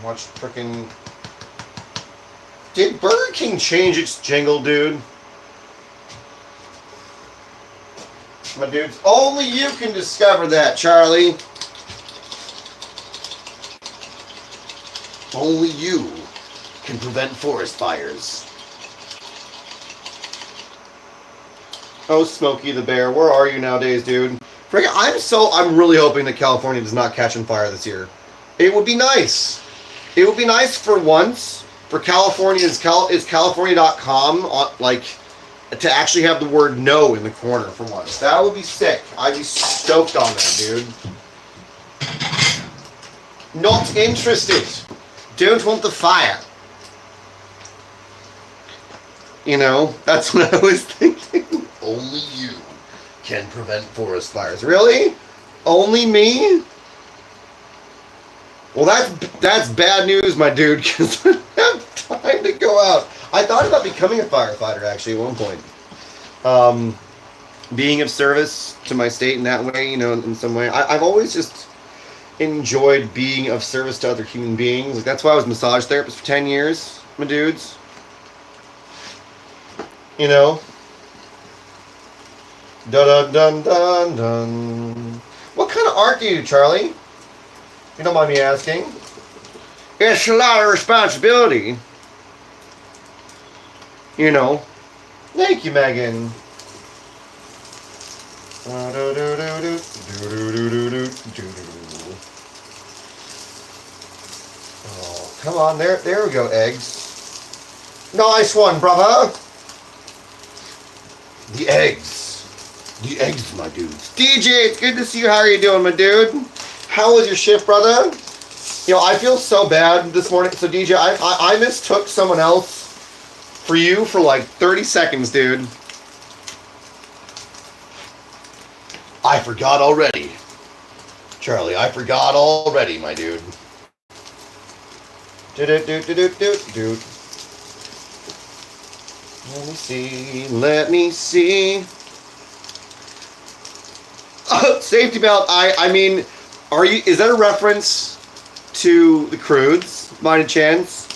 Watch frickin'. Did Burger King change its jingle, dude? My dudes, only you can discover that, Charlie. Only you can prevent forest fires. Oh, Smokey the Bear, where are you nowadays, dude? I'm really hoping that California does not catch on fire this year. It would be nice. It would be nice for once for California is California.com like to actually have the word no in the corner for once. That would be sick. I'd be stoked on that, dude. Not interested. Don't want the fire. You know, that's what I was thinking. Only you can prevent forest fires. Really? Only me? Well, that's bad news, my dude, because I don't have time to go out. I thought about becoming a firefighter, actually, at one point. Being of service to my state in that way, you know, in some way. I've always just enjoyed being of service to other human beings. Like, that's why I was a massage therapist for 10 years, my dudes. You know? Dun-dun-dun-dun-dun. What kind of art do you do, Charlie? If you don't mind me asking. It's a lot of responsibility. You know. Thank you, Megan. Oh, come on, there we go, eggs. Nice one, brother. The eggs, my dudes. DJ, it's good to see you. How are you doing, my dude? How was your shift, brother? You know, I feel so bad this morning. So, DJ, I mistook someone else for you for like 30 seconds, dude. I forgot already. Charlie, I forgot already, my dude. Do-do-do-do-do-do. Let me see. Oh, safety belt. I mean, is that a reference to the Croods, by any chance?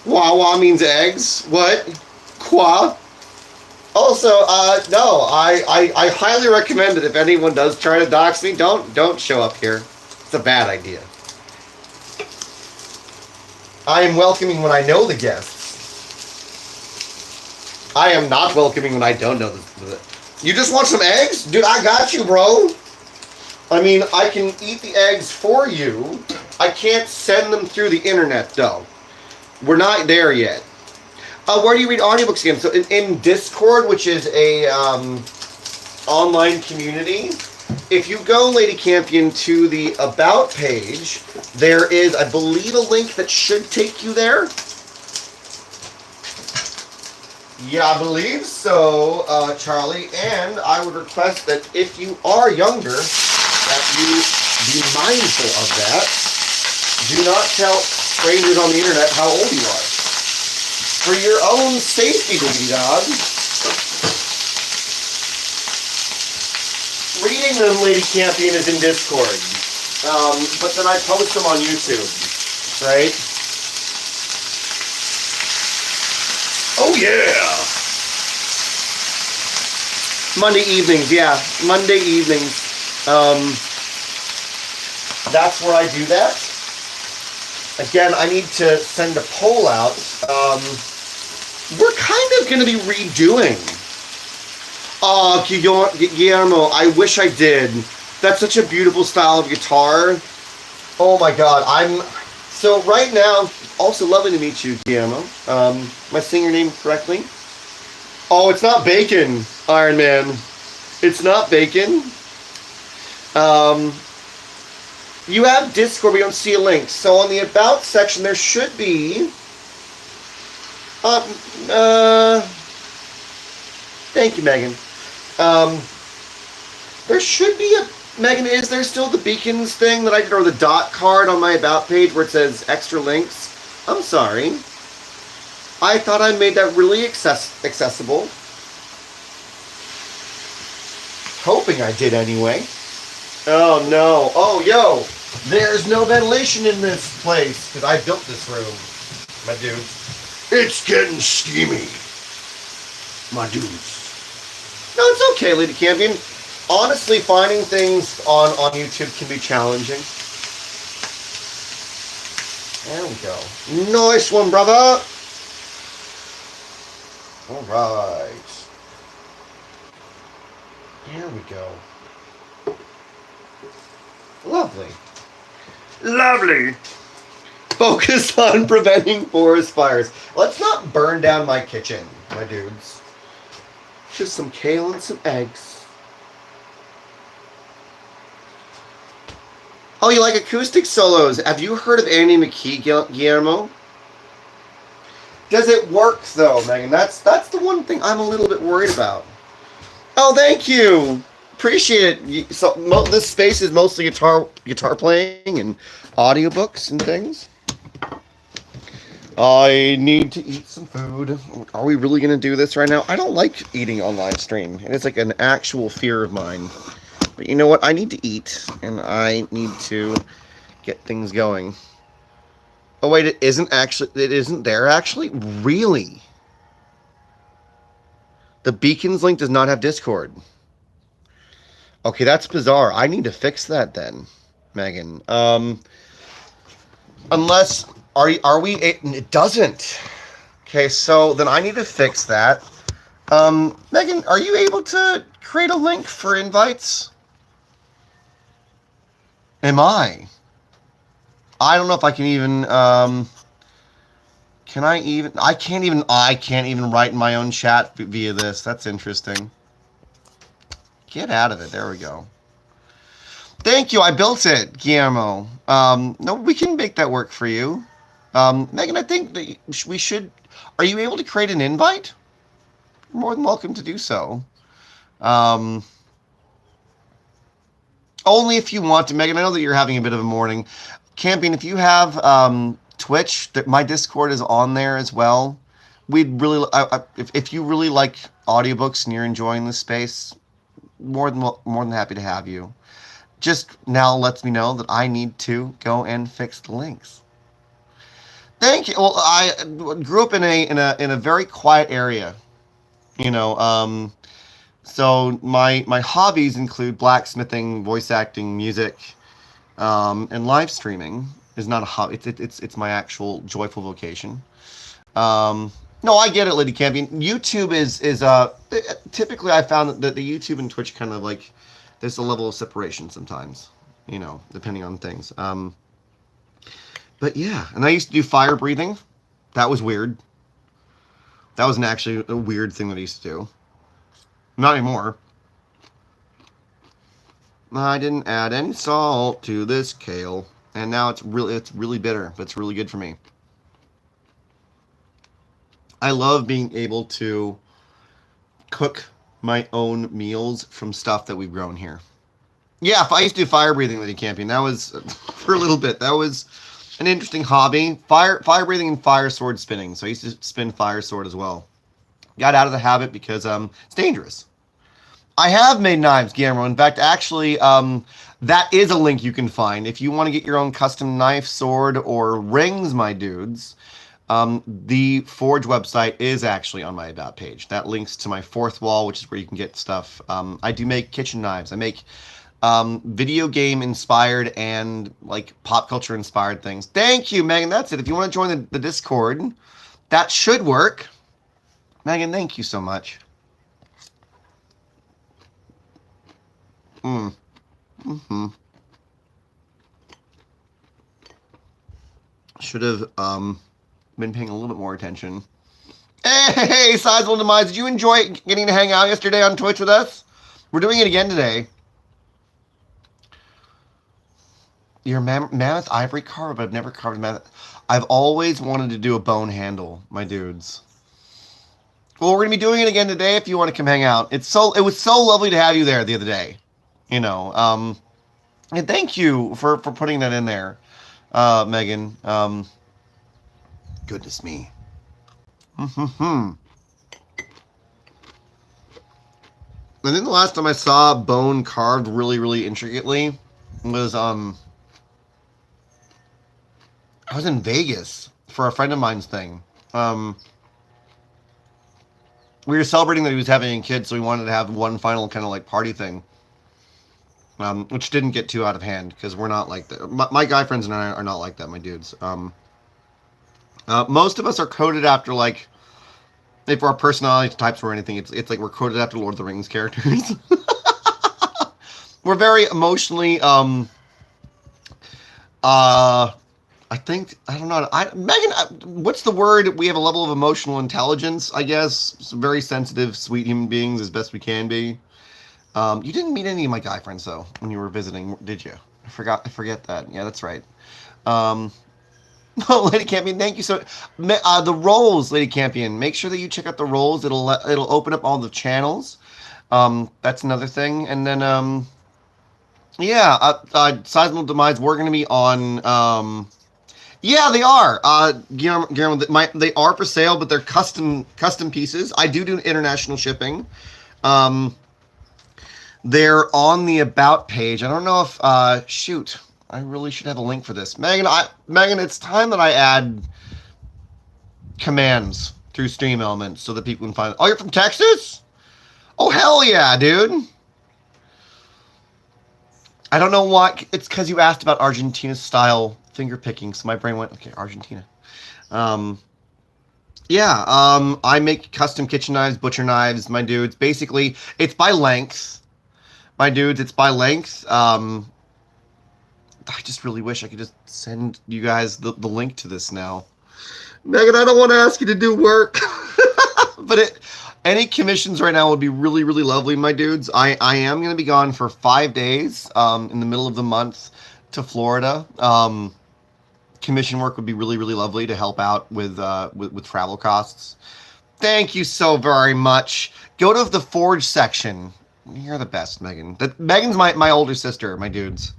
Wah means eggs. What? Qua? Also, no, I highly recommend that if anyone does try to dox me, don't show up here. It's a bad idea. I am welcoming when I know the guests. I am not welcoming when I don't know the. You just want some eggs? Dude, I got you, bro. I mean, I can eat the eggs for you. I can't send them through the internet, though. We're not there yet. Where do you read audiobooks again? So in Discord, which is a online community, if you go, Lady Campion, to the About page, there is, I believe, a link that should take you there. Yeah, I believe so, Charlie, and I would request that if you are younger, that you be mindful of that. Do not tell strangers on the internet how old you are. For your own safety, baby dog. Reading them, Lady Campion, is in Discord. But then I post them on YouTube, right? Oh, yeah! Monday evenings, yeah. Monday evenings. That's where I do that. Again, I need to send a poll out. We're kind of going to be redoing. Oh, Guillermo, I wish I did. That's such a beautiful style of guitar. Oh my god, So right now, also lovely to meet you, Guillermo. Am I saying your name correctly? Oh, it's not bacon, Iron Man. It's not bacon. You have Discord, we don't see a link. So on the About section, there should be... thank you, Megan. There should be a... Megan, is there still the beacons thing that I could, or the dot card on my About page where it says extra links? I'm sorry. I thought I made that really accessible. Hoping I did anyway. Oh no. Oh, yo. There's no ventilation in this place because I built this room, my dudes. It's getting steamy, my dudes. No, it's okay, Lady Campion. Honestly, finding things on YouTube can be challenging. There we go. Nice one, brother. All right. There we go. Lovely. Lovely. Focus on preventing forest fires. Let's not burn down my kitchen, my dudes. Just some kale and some eggs. Oh, you like acoustic solos? Have you heard of Andy McKee, Guillermo? Does it work though, Megan? That's the one thing I'm a little bit worried about. Oh, thank you. Appreciate it. So this space is mostly guitar playing and audiobooks and things. I need to eat some food. Are we really going to do this right now? I don't like eating on live stream. And it's like an actual fear of mine. But you know what? I need to eat. And I need to get things going. Oh, wait. It isn't there actually? Really? The Beacons link does not have Discord. Okay, that's bizarre. I need to fix that then, Megan. Unless... Are we? It doesn't. Okay, so then I need to fix that. Megan, are you able to create a link for invites? Am I? I don't know if I can even. Can I even? I can't even write in my own chat via this. That's interesting. Get out of it. There we go. Thank you. I built it, Guillermo. No, we can make that work for you. Megan, I think that we should... Are you able to create an invite? You're more than welcome to do so. Only if you want to, Megan. I know that you're having a bit of a morning. Camping, if you have Twitch, my Discord is on there as well. We'd really... if you really like audiobooks and you're enjoying this space, more than happy to have you. Just now lets me know that I need to go and fix the links. Thank you. Well, I grew up in a very quiet area, you know. So my hobbies include blacksmithing, voice acting, music, and live streaming is not a hobby. It's my actual joyful vocation. No, I get it, Lady Campion. YouTube is typically I found that the YouTube and Twitch kind of like there's a level of separation sometimes, you know, depending on things. But yeah, and I used to do fire breathing. That was weird. That was actually a weird thing that I used to do. Not anymore. I didn't add any salt to this kale, and now it's really bitter, but it's really good for me. I love being able to cook my own meals from stuff that we've grown here. Yeah, if I used to do fire breathing, Lady Campion, that was for a little bit. That was an interesting hobby. Fire breathing and fire sword spinning. So I used to spin fire sword as well. Got out of the habit because it's dangerous. I have made knives, Guillermo. In fact, actually, that is a link you can find. If you want to get your own custom knife, sword, or rings, my dudes, the Forge website is actually on my About page. That links to my fourth wall, which is where you can get stuff. I do make kitchen knives. I make video game inspired and like pop culture inspired things. Thank you, Megan. That's it. If you want to join the Discord, that should work. Megan, thank you so much. should have been paying a little bit more attention. Hey, Sizable Demise, did you enjoy getting to hang out yesterday on Twitch with us? We're doing it again today. Your mammoth ivory carver, but I've never carved a mammoth. I've always wanted to do a bone handle, my dudes. Well, we're gonna be doing it again today if you want to come hang out. It was so lovely to have you there the other day. You know, and thank you for putting that in there, Megan. Goodness me. I think the last time I saw bone carved really, really intricately was I was in Vegas for a friend of mine's thing. We were celebrating that he was having a kid, so we wanted to have one final kind of like party thing, which didn't get too out of hand because we're not like that. My guy friends and I are not like that, my dudes. Most of us are coded after like, if our personality types or anything, it's like we're coded after Lord of the Rings characters. We're very emotionally I think, I don't know. Megan, what's the word? We have a level of emotional intelligence, I guess. Some very sensitive, sweet human beings as best we can be. You didn't meet any of my guy friends, though, when you were visiting, did you? I forget that. Yeah, that's right. Lady Campion, thank you so much. The roles, Lady Campion. Make sure that you check out the roles. It'll open up all the channels. That's another thing. And then, yeah, Sizable Demise, we're going to be on... yeah, they are. Guillermo, they are for sale, but they're custom pieces. I do international shipping. They're on the About page. I don't know if shoot, I really should have a link for this. Megan, it's time that I add commands through Stream Elements so that people can find. Oh, you're from Texas? Oh, hell yeah, dude. I don't know why. It's because you asked about Argentina style finger picking, so my brain went, okay, Argentina. Yeah, I make custom kitchen knives, butcher knives, my dudes. Basically, it's by length. My dudes, it's by length. I just really wish I could just send you guys the link to this now. Megan, I don't want to ask you to do work. But any commissions right now would be really, really lovely, my dudes. I am going to be gone for 5 days in the middle of the month to Florida. Commission work would be really, really lovely to help out with travel costs. Thank you so very much. Go to the Forge section. You're the best, Megan. Megan's my older sister, my dudes.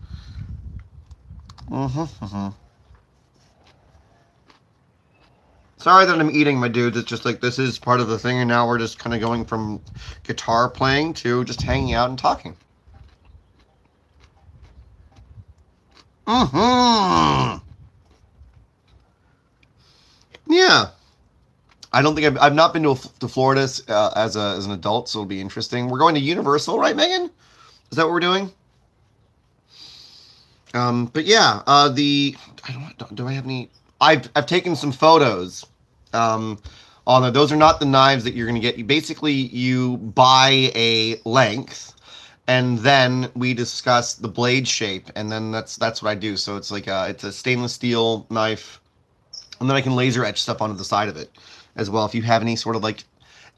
Sorry that I'm eating, my dudes. It's just like this is part of the thing, and now we're just kind of going from guitar playing to just hanging out and talking. Yeah. I don't think I've not been to Florida as an adult, so it'll be interesting. We're going to Universal, right, Megan? Is that what we're doing? But yeah, do I have any? I've taken some photos. On there. Those are not the knives that you're going to get. You buy a length, and then we discuss the blade shape, and then that's what I do. So it's like it's a stainless steel knife, and then I can laser etch stuff onto the side of it as well. If you have any sort of like,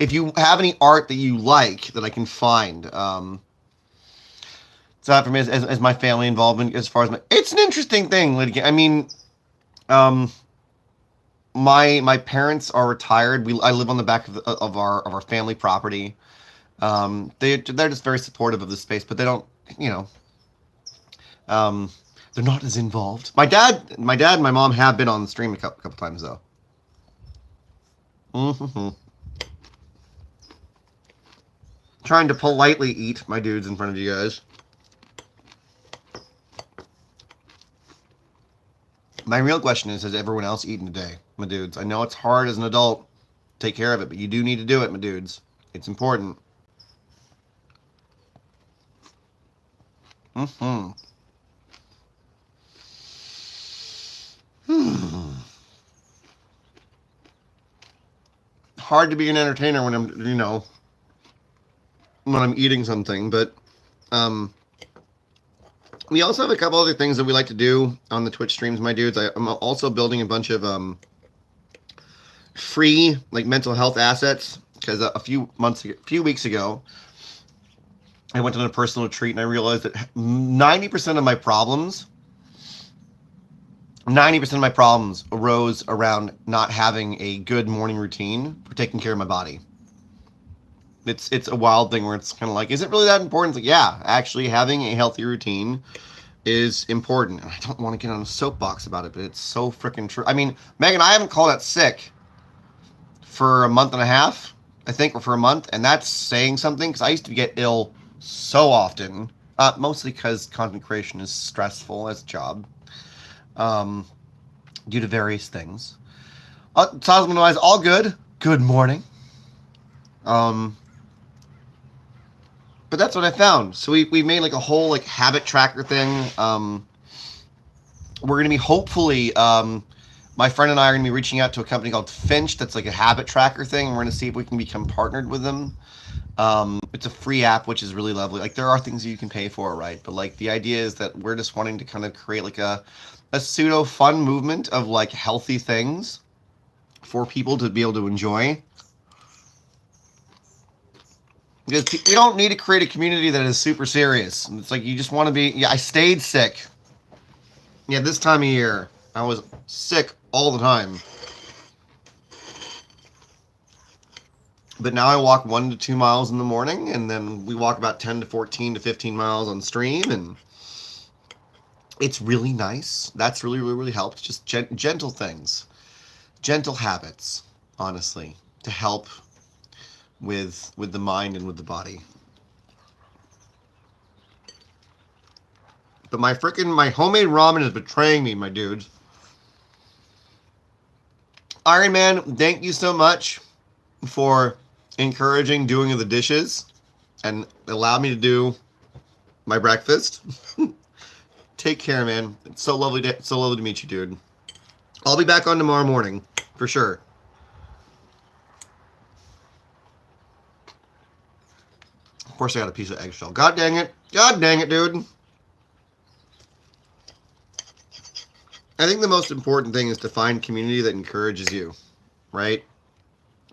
if you have any art that you like that I can find, so that for me as my family involvement as far as it's an interesting thing. I mean, my parents are retired. I live on the back of our family property. They're just very supportive of the space, but they don't, they're not as involved. My dad and my mom have been on the stream a couple times though. Trying to politely eat, my dudes, in front of you guys. My real question is, has everyone else eaten today, my dudes? I know it's hard as an adult. Take care of it, but you do need to do it, my dudes. It's important. Hard to be an entertainer when I'm, when I'm eating something, but We also have a couple other things that we like to do on the Twitch streams, my dudes. I'm also building a bunch of free like mental health assets because a few weeks ago, I went on a personal retreat and I realized that 90% of my problems arose around not having a good morning routine for taking care of my body. It's a wild thing where it's kind of like, is it really that important? It's like, yeah, actually having a healthy routine is important. And I don't want to get on a soapbox about it, but it's so freaking true. I mean, Megan, I haven't called out sick for a month and a half, I think, or for a month, and that's saying something because I used to get ill so often, mostly because content creation is stressful as a job, due to various things. Husband-wise, all good. Good morning. But that's what I found. So we made like a whole like habit tracker thing. We're gonna be hopefully my friend and I are gonna be reaching out to a company called Finch that's like a habit tracker thing. And we're gonna see if we can become partnered with them. It's a free app, which is really lovely. Like there are things you can pay for, right? But like the idea is that we're just wanting to kind of create like a pseudo fun movement of like healthy things for people to be able to enjoy. Because we don't need to create a community that is super serious. It's like you just want to be. Yeah, I stayed sick. Yeah, this time of year, I was sick all the time. But now I walk 1 to 2 miles in the morning, and then we walk about 10 to 14 to 15 miles on stream, and it's really nice. That's really, really, really helped. Just gentle things, gentle habits, honestly, to help with the mind and with the body. But my homemade ramen is betraying me, my dudes. Iron Man, thank you so much for encouraging doing of the dishes and allow me to do my breakfast. Take care, man. It's so lovely to meet you, dude. I'll be back on tomorrow morning for sure. Of course, I got a piece of eggshell. God dang it. God dang it, dude. I think the most important thing is to find community that encourages you, right?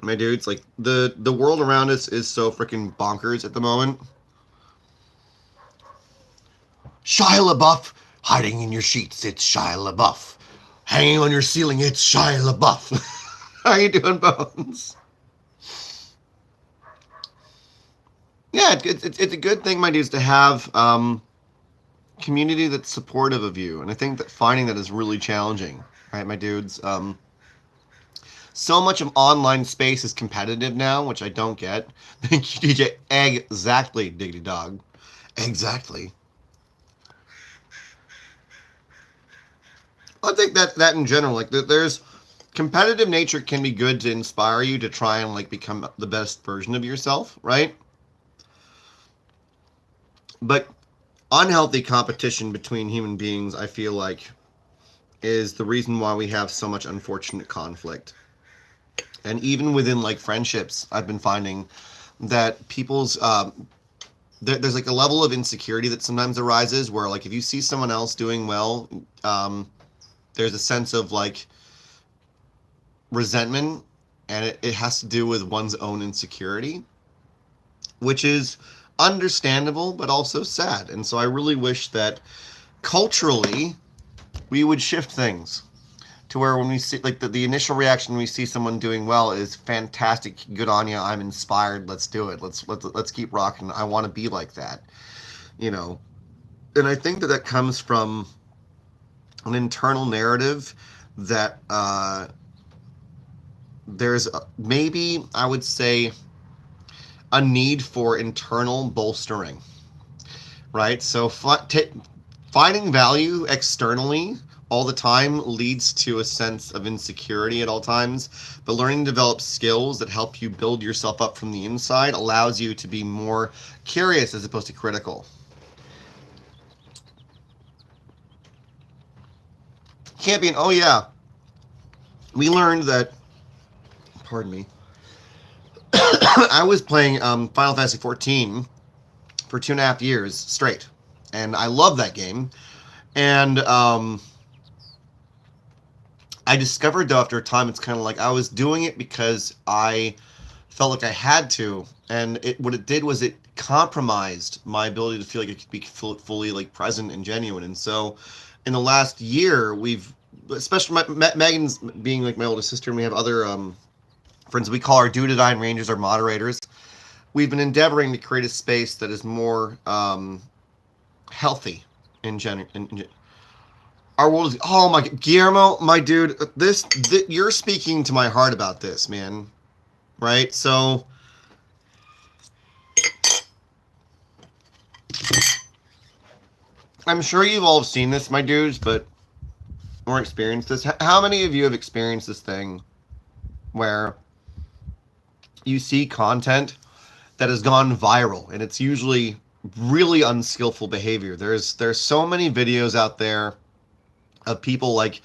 My dudes, like, the world around us is so freaking bonkers at the moment. Shia LaBeouf, hiding in your sheets, it's Shia LaBeouf. Hanging on your ceiling, it's Shia LaBeouf. How you doing, Bones? Yeah, it's a good thing, my dudes, to have community that's supportive of you. And I think that finding that is really challenging, right, my dudes? So much of online space is competitive now, which I don't get. Thank you, DJ. Exactly, Diggity Dog. Exactly. I think that in general, like, there's competitive nature can be good to inspire you to try and like become the best version of yourself, right? But unhealthy competition between human beings, I feel like, is the reason why we have so much unfortunate conflict. And even within like friendships, I've been finding that people's there's like a level of insecurity that sometimes arises where like if you see someone else doing well, there's a sense of like resentment, and it has to do with one's own insecurity, which is understandable but also sad. And so I really wish that culturally we would shift things to where when we see like the initial reaction when we see someone doing well is fantastic, good on you, I'm inspired, let's do it, let's keep rocking, I want to be like that, you know. And I think that comes from an internal narrative that there's maybe, I would say, a need for internal bolstering, right? So finding value externally all the time leads to a sense of insecurity at all times, but learning to develop skills that help you build yourself up from the inside allows you to be more curious as opposed to critical. Champion, oh yeah. We learned that, pardon me, I was playing Final Fantasy XIV for 2.5 years straight. and I love that game. And I discovered, though, after a time, it's kind of like I was doing it because I felt like I had to, and what it did was it compromised my ability to feel like I could be fully like present and genuine. And so, in the last year, we've, especially Megan's being like my oldest sister, and we have other friends we call our Duodine Rangers, our moderators. We've been endeavoring to create a space that is more healthy in general. Our world is, oh my, Guillermo, my dude, you're speaking to my heart about this, man. Right? So, I'm sure you've all seen this, my dudes, but, or experienced this. How many of you have experienced this thing where you see content that has gone viral, and it's usually really unskillful behavior? There's so many videos out there of people like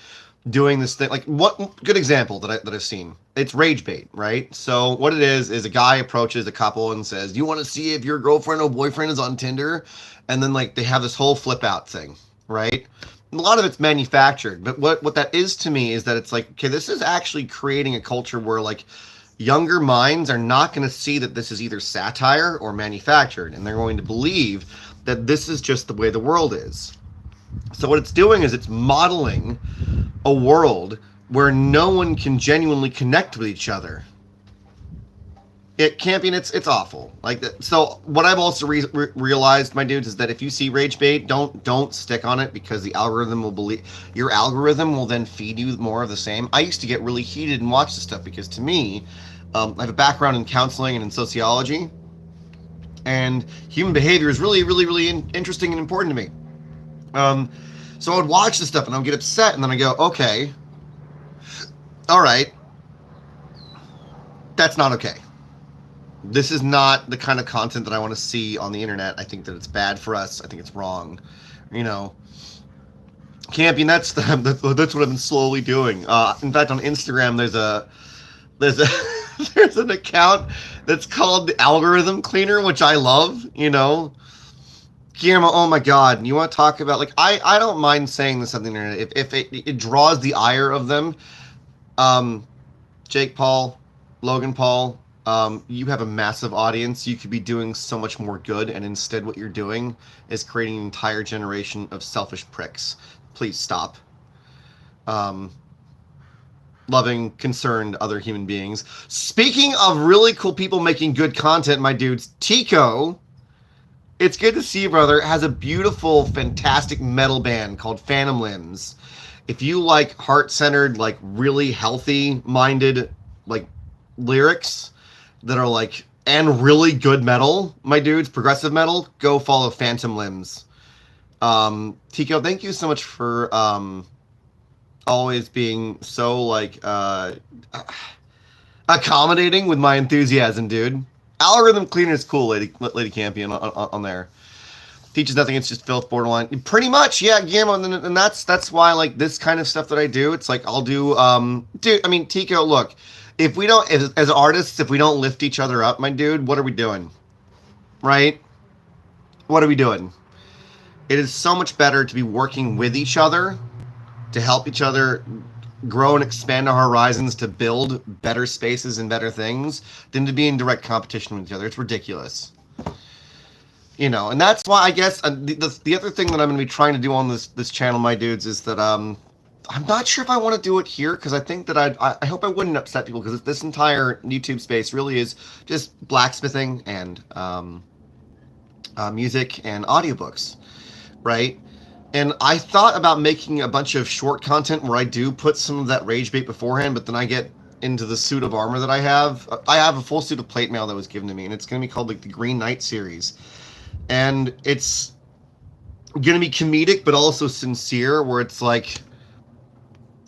doing this thing. Like, what good example that I've seen? It's rage bait, right? So what it is a guy approaches a couple and says, "You want to see if your girlfriend or boyfriend is on Tinder?" And then like they have this whole flip out thing, right? And a lot of it's manufactured, but what that is to me is that it's like, okay, this is actually creating a culture where like younger minds are not going to see that this is either satire or manufactured, and they're going to believe that this is just the way the world is. So what it's doing is it's modeling a world where no one can genuinely connect with each other. It can't be, and it's awful. Like that. So what I've also realized, my dudes, is that if you see rage bait, don't stick on it, because the algorithm will believe, your algorithm will then feed you more of the same. I used to get really heated and watch this stuff because, to me, I have a background in counseling and in sociology, and human behavior is really, really, really interesting and important to me. So I would watch this stuff and I would get upset, and then I go, okay, all right, that's not okay. This is not the kind of content that I want to see on the internet. I think that it's bad for us. I think it's wrong. You know, camping, that's what I've been slowly doing. In fact, on Instagram, there's there's an account that's called the Algorithm Cleaner, which I love, you know. Guillermo, oh my God, you want to talk about, like, I don't mind saying this on the internet if it draws the ire of them. Jake Paul, Logan Paul, you have a massive audience. You could be doing so much more good, and instead what you're doing is creating an entire generation of selfish pricks. Please stop. Loving, concerned other human beings. Speaking of really cool people making good content, my dudes, Tico, it's good to see you, brother, has a beautiful, fantastic metal band called Phantom Limbs. If you like heart-centered, like really healthy-minded, like lyrics that are like, and really good metal, my dudes, progressive metal, go follow Phantom Limbs. Tico, thank you so much for always being so like accommodating with my enthusiasm, dude. Algorithm Cleaner is cool, Lady Campion on there. Teaches nothing, it's just filth, borderline. Pretty much, yeah, Guillermo, and that's why, like, this kind of stuff that I do, it's like, I'll do, dude, I mean, Tico, look, if we don't, as artists, if we don't lift each other up, my dude, what are we doing? Right? What are we doing? It is so much better to be working with each other, to help each other grow and expand our horizons, to build better spaces and better things, than to be in direct competition with each other. It's ridiculous. You know, and that's why I guess the other thing that I'm going to be trying to do on this channel, my dudes, is that I'm not sure if I want to do it here, because I think that I hope I wouldn't upset people, because this entire YouTube space really is just blacksmithing and music and audiobooks, right? And I thought about making a bunch of short content where I do put some of that rage bait beforehand, but then I get into the suit of armor that I have. I have a full suit of plate mail that was given to me, and it's going to be called like the Green Knight series. And it's going to be comedic, but also sincere, where it's like,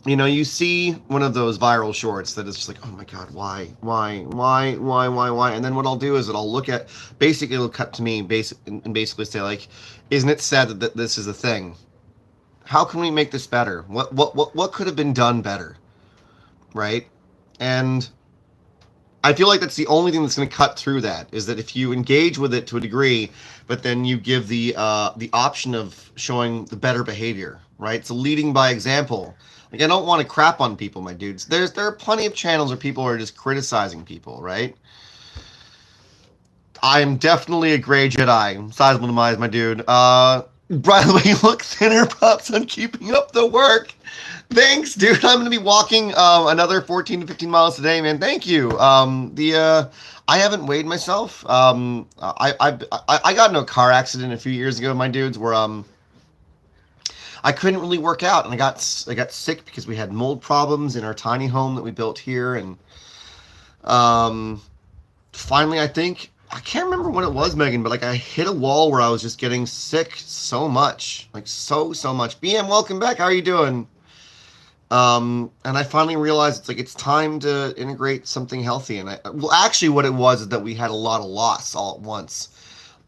you know, you see one of those viral shorts that is just like, oh my God, why? And then what I'll do is that I'll look at, basically it'll cut to me and basically say like, isn't it sad that this is a thing? How can we make this better? What could have been done better? Right? And I feel like that's the only thing that's going to cut through that, is that if you engage with it to a degree, but then you give the option of showing the better behavior, right? So leading by example. Like, I don't want to crap on people, my dudes. There are plenty of channels where people are just criticizing people, right? I'm definitely a gray Jedi. Sizable demise, my dude. By the way, you look thinner, Pops, on keeping up the work. Thanks, dude. I'm going to be walking another 14 to 15 miles today, man. Thank you. I haven't weighed myself. I got in a car accident a few years ago, my dudes, where I couldn't really work out, and I got sick because we had mold problems in our tiny home that we built here, and finally, I can't remember what it was, Megan, but like I hit a wall where I was just getting sick so much, like so much. BM, welcome back. How are you doing? And I finally realized it's time to integrate something healthy. And actually what it was is that we had a lot of loss all at once.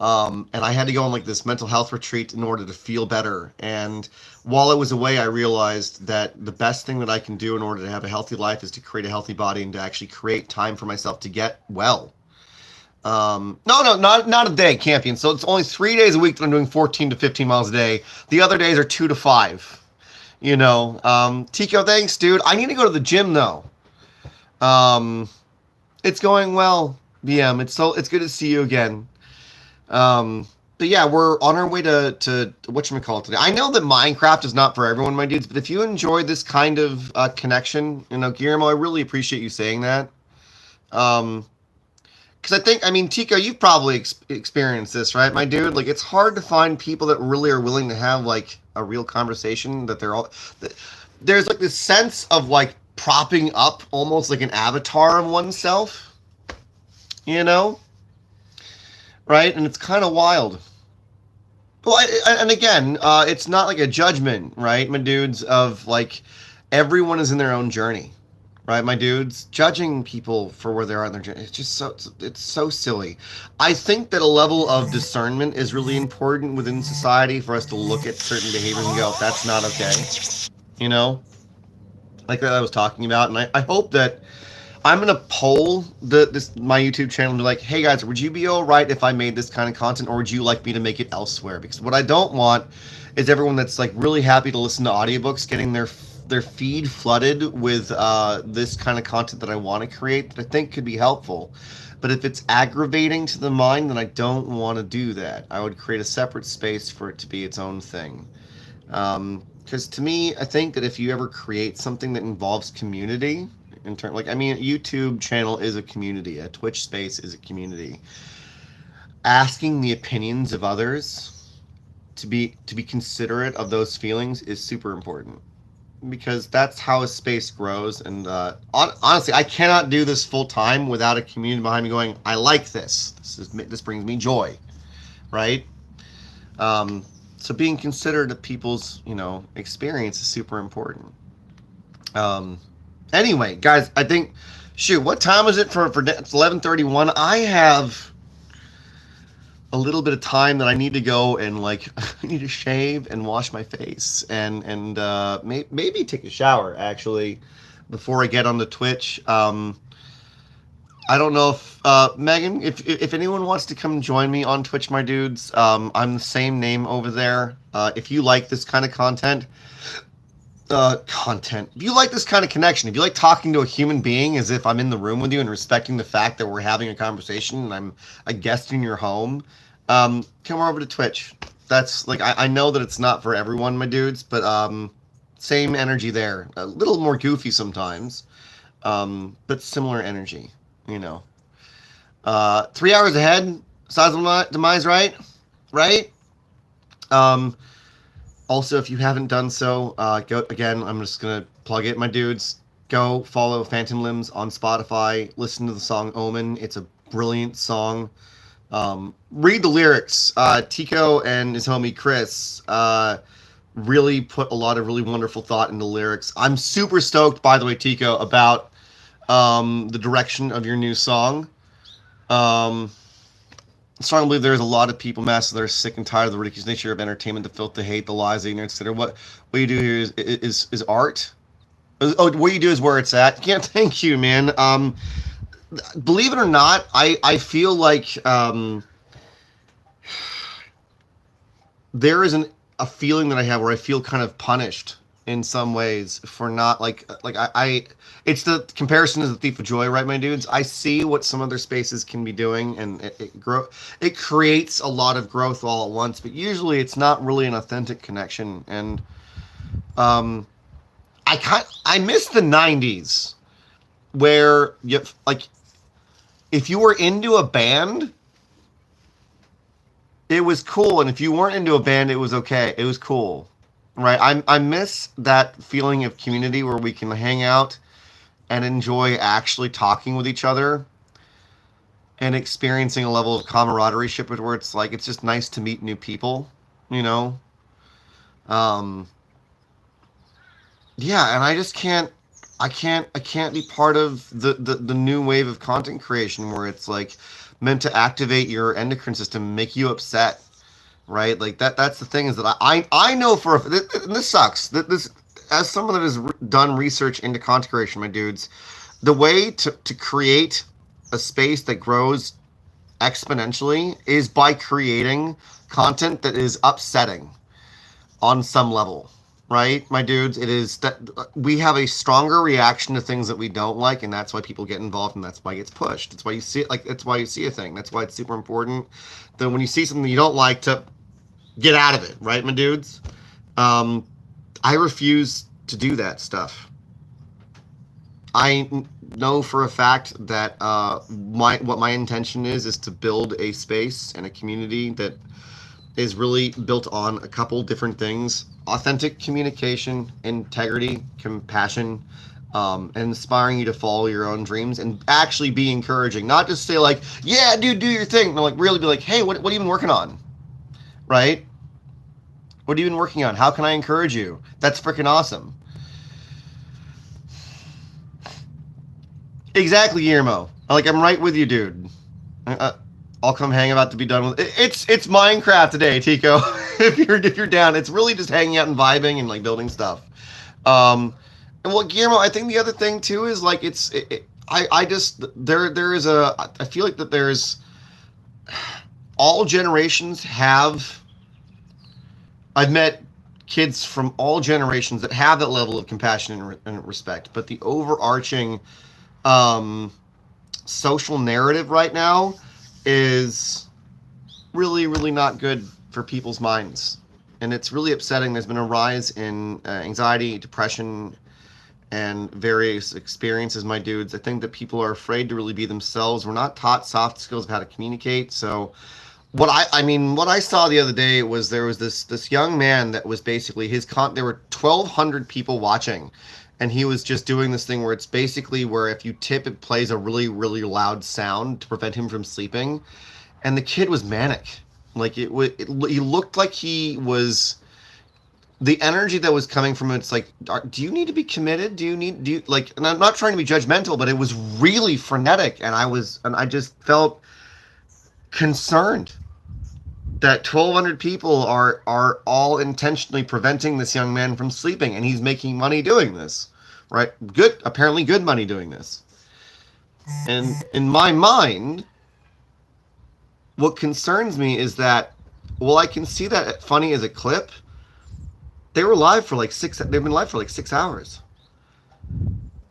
And I had to go on like this mental health retreat in order to feel better. And while I was away, I realized that the best thing that I can do in order to have a healthy life is to create a healthy body and to actually create time for myself to get well. No, not a day, Campion. So it's only 3 days a week that I'm doing 14 to 15 miles a day. The other days are 2 to 5. You know, Tico, thanks, dude. I need to go to the gym though. It's going well, BM. It's good to see you again. But yeah, we're on our way to whatchamacallit today. I know that Minecraft is not for everyone, my dudes, but if you enjoy this kind of connection, you know, Guillermo, I really appreciate you saying that. Because Tico, you've probably experienced this, right, my dude? Like, it's hard to find people that really are willing to have, like, a real conversation, there's, like, this sense of, like, propping up almost like an avatar of oneself, you know? Right? And it's kind of wild. Well, and again, it's not like a judgment, right, my dudes, of, like, everyone is in their own journey. Right, my dudes, judging people for where they are in their journey, it's so silly. I think that a level of discernment is really important within society for us to look at certain behaviors and go, that's not okay. You know, like that I was talking about, and I hope that I'm gonna poll my YouTube channel and be like, hey guys, would you be all right if I made this kind of content, or would you like me to make it elsewhere? Because what I don't want is everyone that's like really happy to listen to audiobooks getting their feed flooded with this kind of content that I want to create that I think could be helpful. But if it's aggravating to the mind, then I don't want to do that. I would create a separate space for it to be its own thing. Because to me, I think that if you ever create something that involves community, a YouTube channel is a community, a Twitch space is a community. Asking the opinions of others to be considerate of those feelings is super important. Because that's how a space grows, and honestly, I cannot do this full time without a community behind me going, I like this. This brings me joy, right? So being considerate of people's, experience is super important. Anyway, guys, I think, what time is it for it's 11:31. I have a little bit of time that I need to go and I need to shave and wash my face and maybe take a shower actually before I get on the Twitch. I don't know if Megan, if anyone wants to come join me on Twitch, my dudes, I'm the same name over there. If you like this kind of content, if you like this kind of connection, if you like talking to a human being as if I'm in the room with you and respecting the fact that we're having a conversation and I'm a guest in your home, come over to Twitch. That's I know that it's not for everyone, my dudes, but same energy there. A little more goofy sometimes, but similar energy, 3 hours ahead, size of demise, right? Also, if you haven't done so, go again. I'm just gonna plug it, my dudes. Go follow Phantom Limbs on Spotify. Listen to the song Omen. It's a brilliant song. Read the lyrics. Tico and his homie Chris really put a lot of really wonderful thought into lyrics. I'm super stoked, by the way, Tico, about the direction of your new song. I strongly believe there's a lot of people, massive, that are sick and tired of the ridiculous nature of entertainment, the filth, the hate, the lies, the ignorance, etc. What you do here is art. Oh, what you do is where it's at. Yeah, thank you, man. believe it or not, I feel like there is a feeling that I have where I feel kind of punished in some ways for not like I it's the comparison to the Thief of Joy, right, my dudes? I see what some other spaces can be doing, and it creates a lot of growth all at once, but usually it's not really an authentic connection. And I miss the 90s where you like if you were into a band, it was cool, and if you weren't into a band, it was okay. It was cool, right? I miss that feeling of community where we can hang out and enjoy actually talking with each other and experiencing a level of camaraderie ship where it's like it's just nice to meet new people, you know. Um, yeah, and I just can't. I can't be part of the new wave of content creation where it's like meant to activate your endocrine system, make you upset, right? Like that's the thing is that I know for and this sucks. That this as someone that has done research into content creation, my dudes, the way to create a space that grows exponentially is by creating content that is upsetting on some level, right, my dudes? It is that we have a stronger reaction to things that we don't like, and that's why people get involved, and that's why it gets pushed. That's why you see it, like that's why you see a thing. That's why it's super important that when you see something you don't like to get out of it, right, my dudes? I refuse to do that stuff. I know for a fact that what my intention is to build a space and a community that is really built on a couple different things: authentic communication, integrity, compassion, and inspiring you to follow your own dreams and actually be encouraging. Not just say like, yeah, dude, do your thing. No, like really be like, hey, what have you been working on? Right? What have you been working on? How can I encourage you? That's freaking awesome. Exactly, Guillermo. Like, I'm right with you, dude. I'll come hang about to be done with it. It's Minecraft today, Tico. if you're down, it's really just hanging out and vibing and like building stuff. And well, Guillermo, I think the other thing too is like I just there is I feel like that there's all generations have. I've met kids from all generations that have that level of compassion and respect, but the overarching social narrative right now is really, really not good for people's minds. And it's really upsetting. There's been a rise in anxiety, depression, and various experiences, my dudes. I think that people are afraid to really be themselves. We're not taught soft skills of how to communicate. So what I saw the other day was there was this young man that was basically there were 1,200 people watching, and he was just doing this thing where it's basically where if you tip, it plays a really, really loud sound to prevent him from sleeping. And the kid was manic. Like he looked like he was, the energy that was coming from it's like, do you need to be committed? Do you like, and I'm not trying to be judgmental, but it was really frenetic. And I just felt concerned that 1,200 people are all intentionally preventing this young man from sleeping, and he's making money doing this, right? Apparently good money doing this. And in my mind, what concerns me is that, well, I can see that funny as a clip. They've been live for like 6 hours.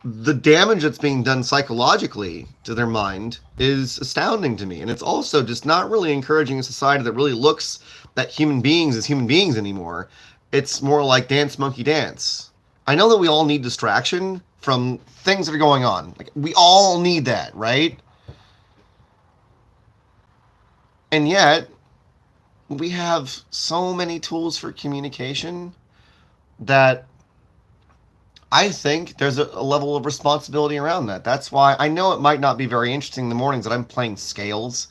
The damage that's being done psychologically to their mind is astounding to me. And it's also just not really encouraging a society that really looks at human beings as human beings anymore. It's more like dance, monkey, dance. I know that we all need distraction from things that are going on. Like, we all need that, right? And yet, we have so many tools for communication that I think there's a level of responsibility around that. That's why I know it might not be very interesting in the mornings that I'm playing scales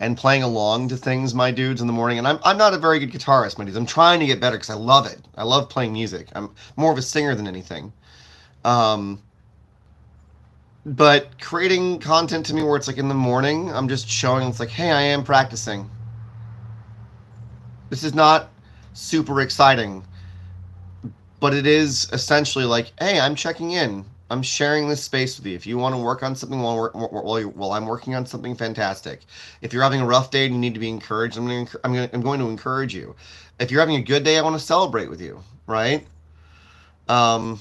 and playing along to things, my dudes, in the morning. And I'm not a very good guitarist, my dudes. I'm trying to get better because I love it. I love playing music. I'm more of a singer than anything. But creating content to me where it's like in the morning, I'm just showing it's like, hey, I am practicing. This is not super exciting, but it is essentially like, hey, I'm checking in. I'm sharing this space with you. If you want to work on something while I'm working on something, fantastic. If you're having a rough day and you need to be encouraged, I'm going to encourage you. If you're having a good day, I want to celebrate with you, right? Um,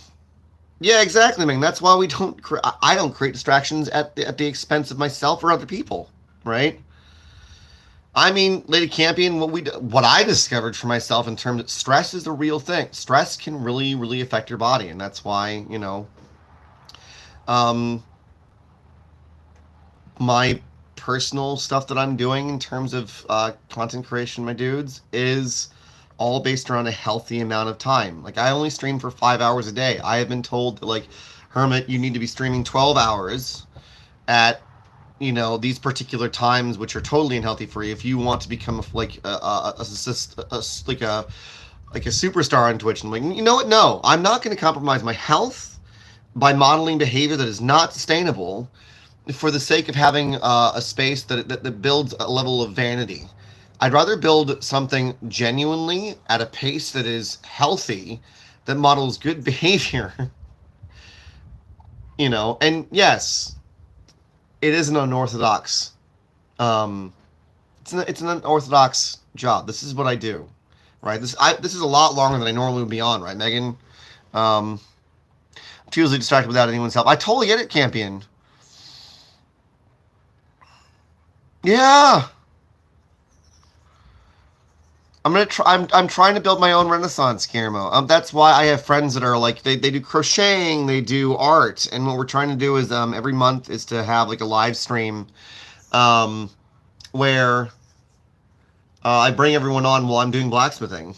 yeah, exactly, man. That's why I don't create distractions at the expense of myself or other people, right? I mean, Lady Campion, what I discovered for myself in terms of stress is the real thing. Stress can really, really affect your body, and that's why, um, my personal stuff that I'm doing in terms of content creation, my dudes, is all based around a healthy amount of time. Like, I only stream for 5 hours a day. I have been told that, like, Hermit, you need to be streaming 12 hours at these particular times, which are totally unhealthy for you, if you want to become like a superstar on Twitch. And I'm like, you know what? No, I'm not going to compromise my health by modeling behavior that is not sustainable for the sake of having a space that builds a level of vanity. I'd rather build something genuinely at a pace that is healthy, that models good behavior. And yes, it is an unorthodox. It's an unorthodox job. This is what I do, right? This is a lot longer than I normally would be on, right, Megan? I'm too easily distracted without anyone's help. I totally get it, Campion. Yeah. I'm trying to build my own Renaissance, Guillermo. That's why I have friends that are like they do crocheting, they do art, and what we're trying to do is every month is to have like a live stream, where I bring everyone on while I'm doing blacksmithing.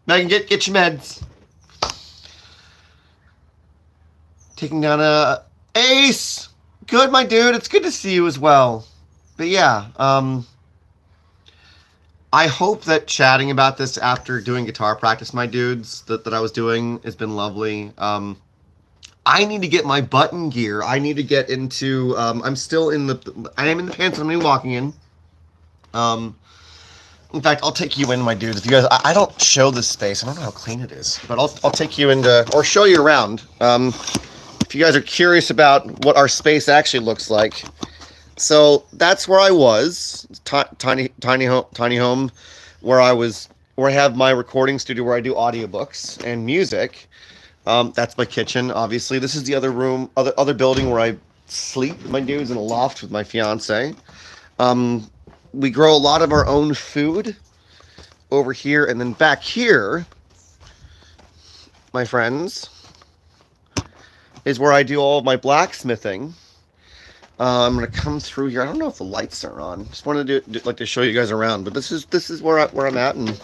Megan, get your meds. Taking down a ace. Good, my dude. It's good to see you as well. But yeah, I hope that chatting about this after doing guitar practice, my dudes, that I was doing has been lovely. I need to get my button gear. I need to get into. I am in the pants I'm walking in. In fact, I'll take you in, my dudes. If you guys, I don't show this space. I don't know how clean it is, but I'll take you into or show you around. If you guys are curious about what our space actually looks like. So that's where I was, tiny home, where I have my recording studio where I do audiobooks and music. That's my kitchen, obviously. This is the other room, other building where I sleep, my dudes, in a loft with my fiance. We grow a lot of our own food over here, and then back here, my friends, is where I do all of my blacksmithing. I'm gonna come through here. I don't know if the lights are on. Just wanted to show you guys around, but this is where I'm at. And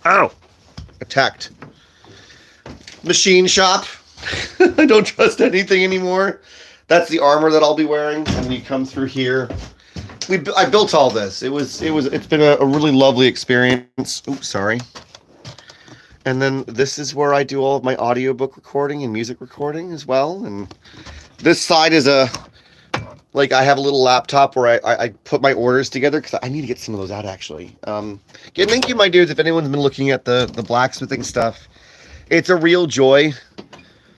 ow, attacked. Machine shop. I don't trust anything anymore. That's the armor that I'll be wearing. And you come through here. I built all this. It's been a really lovely experience. Oops, sorry. And then this is where I do all of my audiobook recording and music recording as well. And this side is I have a little laptop where I put my orders together because I need to get some of those out, actually. Thank you, my dudes. If anyone's been looking at the blacksmithing stuff, it's a real joy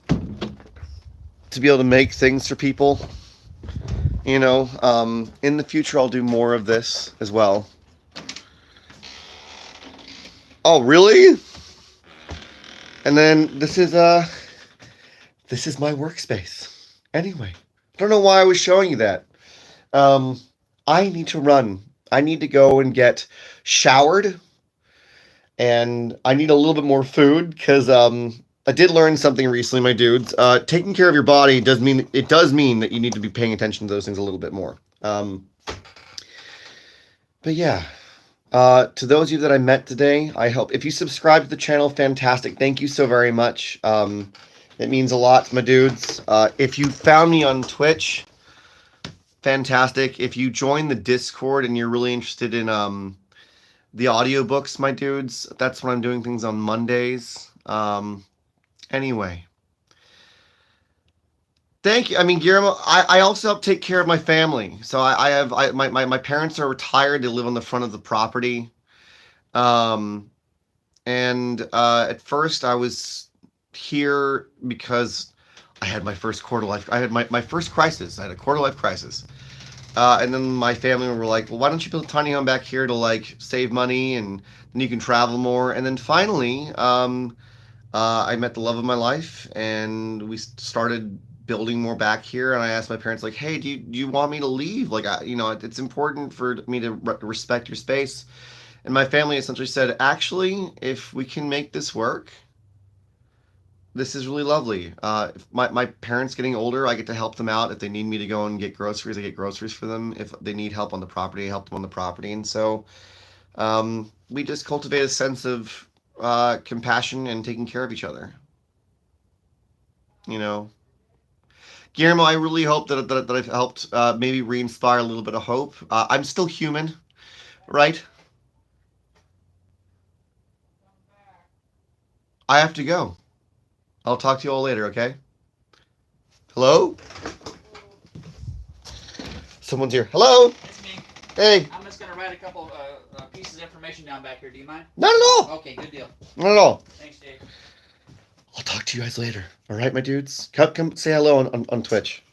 to be able to make things for people. In the future, I'll do more of this as well. Oh, really? And then this is my workspace. Anyway, I don't know why I was showing you that. I need to run. I need to go and get showered. And I need a little bit more food because I did learn something recently, my dudes. Taking care of your body does mean that you need to be paying attention to those things a little bit more. But yeah, to those of you that I met today, I hope if you subscribe to the channel, fantastic. Thank you so very much. It means a lot, my dudes. If you found me on Twitch, fantastic. If you join the Discord and you're really interested in the audiobooks, my dudes, that's when I'm doing things on Mondays. Anyway. Thank you. I mean, Guillermo, I also help take care of my family. So my parents are retired. They live on the front of the property. And at first I was here because I had my first quarter life. I had my first crisis. I had a quarter life crisis. And then my family were like, well, why don't you build a tiny home back here to like save money and then you can travel more. And then finally, I met the love of my life and we started building more back here. And I asked my parents like, hey, do you want me to leave? Like, it's important for me to respect your space. And my family essentially said, actually, if we can make this work, this is really lovely. If my parents getting older, I get to help them out. If they need me to go and get groceries, I get groceries for them. If they need help on the property, I help them on the property. And so we just cultivate a sense of compassion and taking care of each other. You know, Guillermo, I really hope that I've helped maybe re-inspire a little bit of hope. I'm still human, right? I have to go. I'll talk to you all later, okay? Hello? Someone's here. Hello? It's me. Hey. I'm just going to write a couple pieces of information down back here. Do you mind? Not at all. Okay, good deal. Not at all. Thanks, Dave. I'll talk to you guys later. All right, my dudes? Come say hello on Twitch.